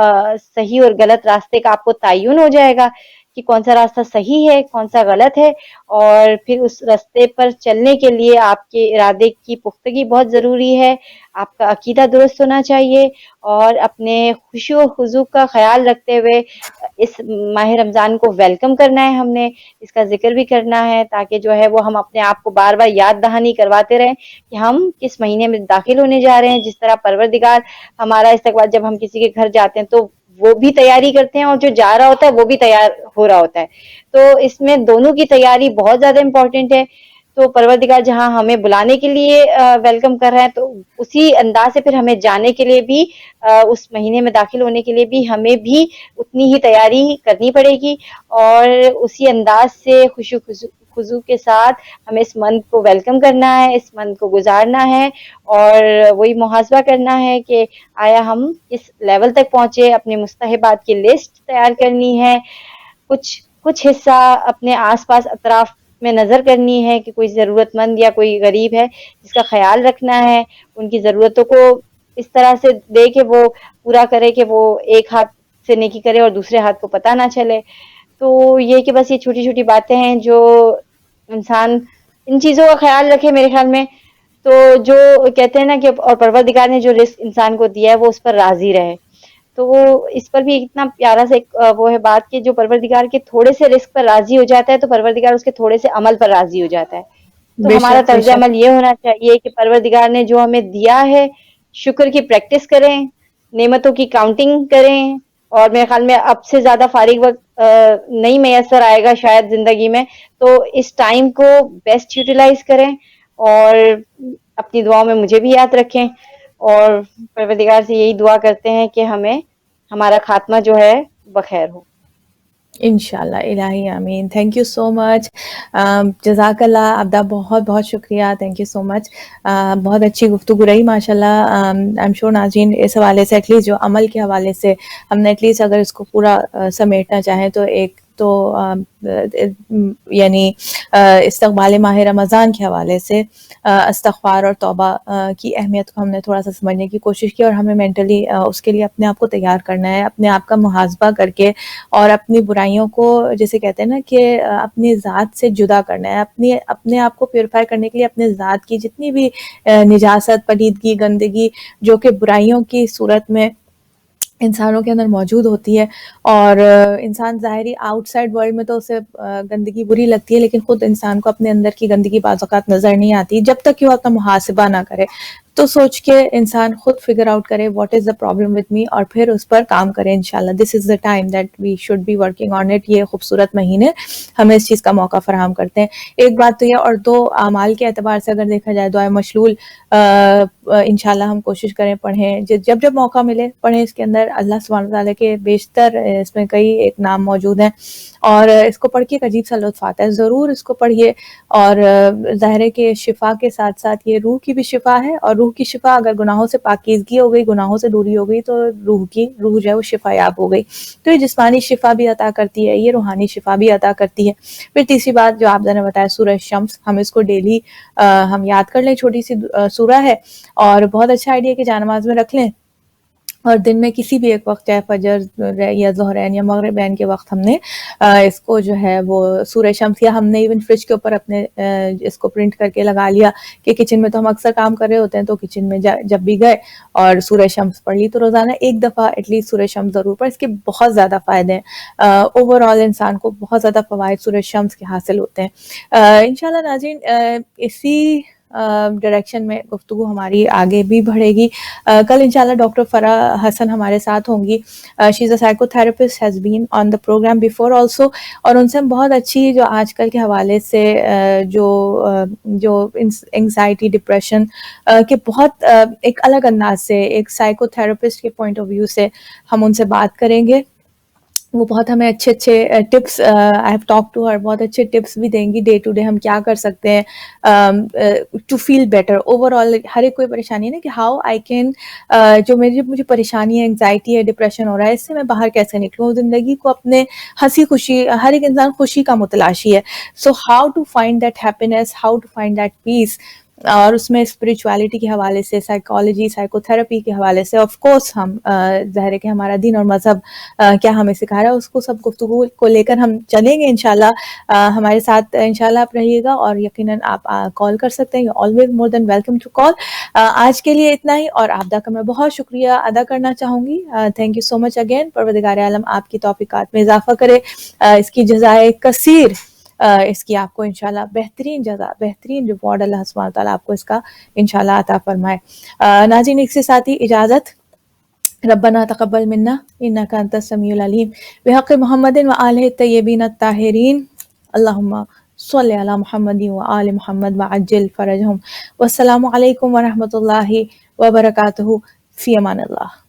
صحیح اور غلط راستے کا آپ کو تعین ہو جائے گا کہ کون سا راستہ صحیح ہے کون سا غلط ہے. اور پھر اس راستے پر چلنے کے لیے آپ کے ارادے کی پختگی بہت ضروری ہے، آپ کا عقیدہ درست ہونا چاہیے، اور اپنے خشوع و خضوع کا خیال رکھتے ہوئے اس ماہ رمضان کو ویلکم کرنا ہے. ہم نے اس کا ذکر بھی کرنا ہے تاکہ جو ہے وہ ہم اپنے آپ کو بار بار یاد دہانی کرواتے رہیں کہ ہم کس مہینے میں داخل ہونے جا رہے ہیں. جس طرح پروردگار ہمارا استقبال، جب ہم کسی کے گھر جاتے ہیں تو وہ بھی تیاری کرتے ہیں اور جو جا رہا ہوتا ہے وہ بھی تیار ہو رہا ہوتا ہے، تو اس میں دونوں کی تیاری بہت زیادہ امپورٹنٹ ہے. تو پروردگار جہاں ہمیں بلانے کے لیے ویلکم کر رہے ہیں تو اسی انداز سے پھر ہمیں جانے کے لیے بھی، اس مہینے میں داخل ہونے کے لیے بھی ہمیں بھی اتنی ہی تیاری کرنی پڑے گی، اور اسی انداز سے خشوع خضوع کے ساتھ ہمیں اس منتھ کو ویلکم کرنا ہے، اس منتھ کو گزارنا ہے، اور وہی محاسبہ کرنا ہے کہ آیا ہم اس لیول تک پہنچے. اپنے مستحبات کی لسٹ تیار کرنی ہے، کچھ حصہ اپنے آس پاس اطراف میں نظر کرنی ہے کہ کوئی ضرورت مند یا کوئی غریب ہے جس کا خیال رکھنا ہے، ان کی ضرورتوں کو اس طرح سے دے کہ وہ پورا کرے کہ وہ ایک ہاتھ سے نیکی کرے اور دوسرے ہاتھ کو پتہ نہ چلے. تو یہ کہ بس یہ چھوٹی چھوٹی باتیں ہیں جو انسان ان چیزوں کا خیال رکھے میرے خیال میں، تو جو کہتے ہیں نا کہ اور پروردگار نے جو رزق انسان کو دیا ہے وہ اس پر راضی رہے. تو وہ اس پر بھی اتنا پیارا سے وہ ہے بات کہ جو پروردگار کے تھوڑے سے رزق پر راضی ہو جاتا ہے تو پروردگار اس کے تھوڑے سے عمل پر راضی ہو جاتا ہے. تو بے ہمارا شک بے طرز شک. عمل یہ ہونا چاہیے کہ پروردگار نے جو ہمیں دیا ہے شکر کی پریکٹس کریں، نعمتوں کی کاؤنٹنگ کریں، اور میرے خیال میں اب سے زیادہ فارغ وقت نہیں میسر آئے گا شاید زندگی میں، تو اس ٹائم کو بیسٹ یوٹیلائز کریں اور اپنی دعاؤں میں مجھے بھی یاد رکھیں. اور پروردگار سے یہی دعا کرتے ہیں کہ ہمیں ہمارا خاتمہ جو ہے بخیر ہو. انشاءاللہ الہی آمین. تھینک یو سو مچ. جزاک اللہ عبدہ, بہت بہت شکریہ. تھینک یو سو مچ. بہت اچھی گفتگو رہی ماشاء اللہ. آئی ایم شیور ناظرین اس حوالے سے ایٹ لیسٹ جو عمل کے حوالے سے ہم نے ایٹ لیسٹ اگر اس کو پورا سمیٹنا چاہیں تو ایک تو یعنی استقبال ماہ رمضان کے حوالے سے استغفار اور توبہ کی اہمیت کو ہم نے تھوڑا سا سمجھنے کی کوشش کی, اور ہمیں مینٹلی اس کے لیے اپنے آپ کو تیار کرنا ہے, اپنے آپ کا محاسبہ کر کے, اور اپنی برائیوں کو جیسے کہتے ہیں نا کہ اپنی ذات سے جدا کرنا ہے, اپنے آپ کو پیوریفائی کرنے کے لیے اپنے ذات کی جتنی بھی نجاست, پلیدگی, گندگی جو کہ برائیوں کی صورت میں انسانوں کے اندر موجود ہوتی ہے, اور انسان ظاہری آؤٹ سائڈ ورلڈ میں تو اسے گندگی بری لگتی ہے, لیکن خود انسان کو اپنے اندر کی گندگی بعض اوقات نظر نہیں آتی جب تک کہ وہ اپنا محاسبہ نہ کرے. تو سوچ کے انسان خود فگر آؤٹ کرے what is the problem with me, اور پھر اس پر کام کرے انشاءاللہ. This is the time that we should be working on it. یہ خوبصورت مہینے ہمیں اس چیز کا موقع فراہم کرتے ہیں. ایک بات تو یہ, اور دو اعمال کے اعتبار سے اگر دیکھا جائے دعائے مشلول انشاءاللہ ہم کوشش کریں, پڑھیں, جب موقع ملے پڑھیں. اس کے اندر اللہ سبحانہ تعالیٰ کے بیشتر اس میں کئی ایک نام موجود ہیں, اور اس کو پڑھ کے ایک عجیب سا لطف آتا ہے. ضرور اس کو پڑھیے, اور ظاہر ہے کہ شفا کے ساتھ ساتھ یہ روح کی بھی شفا ہے, اور روح کی شفا اگر گناہوں سے پاکیزگی ہو گئی, گناہوں سے دوری ہو گئی, تو روح جو ہے وہ شفا یاب ہو گئی. تو یہ جسمانی شفا بھی عطا کرتی ہے, یہ روحانی شفا بھی عطا کرتی ہے. پھر تیسری بات جو آپ نے بتایا سورہ شمس, ہم اس کو ڈیلی ہم یاد کر لیں. چھوٹی سی سورہ ہے, اور بہت اچھا آئیڈیا کہ جانماز میں رکھ لیں, اور دن میں کسی بھی ایک وقت, چاہے فجر یا ظہرین یا مغربین کے وقت, ہم نے اس کو جو ہے وہ سورہ شمس, یا ہم نے ایون فریج کے اوپر اپنے اس کو پرنٹ کر کے لگا لیا کہ کچن میں تو ہم اکثر کام کر رہے ہوتے ہیں, تو کچن میں جب بھی گئے اور سورہ شمس پڑھ لی, تو روزانہ ایک دفعہ ایٹ لیسٹ سورہ شمس ضرور پڑھ. اس کے بہت زیادہ فائدے ہیں, اوور آل انسان کو بہت زیادہ فوائد سورہ شمس کے حاصل ہوتے ہیں. انشاءاللہ ناظرین اسی ڈائریکشن میں گفتگو ہماری آگے بھی بڑھے گی. کل انشاءاللہ ڈاکٹر فرح حسن ہمارے ساتھ ہوں گی. شی از اے psycho therapist, has been on the programme before also, اور ان سے ہم بہت اچھی جو آج کل کے حوالے سے جو انگزائٹی, ڈپریشن کے بہت ایک الگ انداز سے, ایک سائیکو تھراپسٹ کے پوائنٹ آف ویو سے ہم ان سے بات کریں گے. وہ بہت ہمیں اچھے tips, I have talk to her, بہت اچھے ٹپس بھی دیں گی ڈے ٹو ڈے ہم کیا کر سکتے ہیں to feel better. Overall ہر ایک کوئی پریشانی ہے نا کہ ہاؤ آئی کین, جو مجھے پریشانی ہے, انگزائٹی ہے, ڈپریشن ہو رہا ہے, اس سے میں باہر کیسے نکلوں. زندگی کو اپنے ہنسی خوشی, ہر ایک انسان خوشی کا متلاشی ہے. So how to find that happiness, how to find that peace. اور اس میں اسپرچویلٹی کے حوالے سے, سائیکالوجی, سائیکو تھراپی کے حوالے سے, آف کورس ہم ظاہر ہے کہ ہمارا دین اور مذہب کیا ہمیں سکھا رہا ہے, اس کو سب گفتگو کو لے کر ہم چلیں گے انشاءاللہ. ہمارے ساتھ انشاءاللہ آپ رہیے گا, اور یقیناً آپ کال کر سکتے ہیں, you always more than welcome to call. آج کے لیے اتنا ہی, اور عابدہ کا میں بہت شکریہ ادا کرنا چاہوں گی. Thank you so much again. پروردگار عالم آپ کی توفیقات میں اضافہ کرے, اس کی جزائے کثیر, اس کی آپ کو انشاءاللہ بہترین جزا, بہترین ریوارڈ اللہ سبحانہ تعالیٰ آپ کو اس کا انشاءاللہ عطا فرمائے. ناظرین ایک سے ساتھ ہی اجازت. ربنا تقبل منا انک انت السمیع العلیم بحق محمد و آلہ الطیبین الطاہرین. اللہم صلی علی محمد و آل محمد وعجل فرجہم. والسلام علیکم ورحمۃ اللہ وبرکاتہ. فی امان اللہ.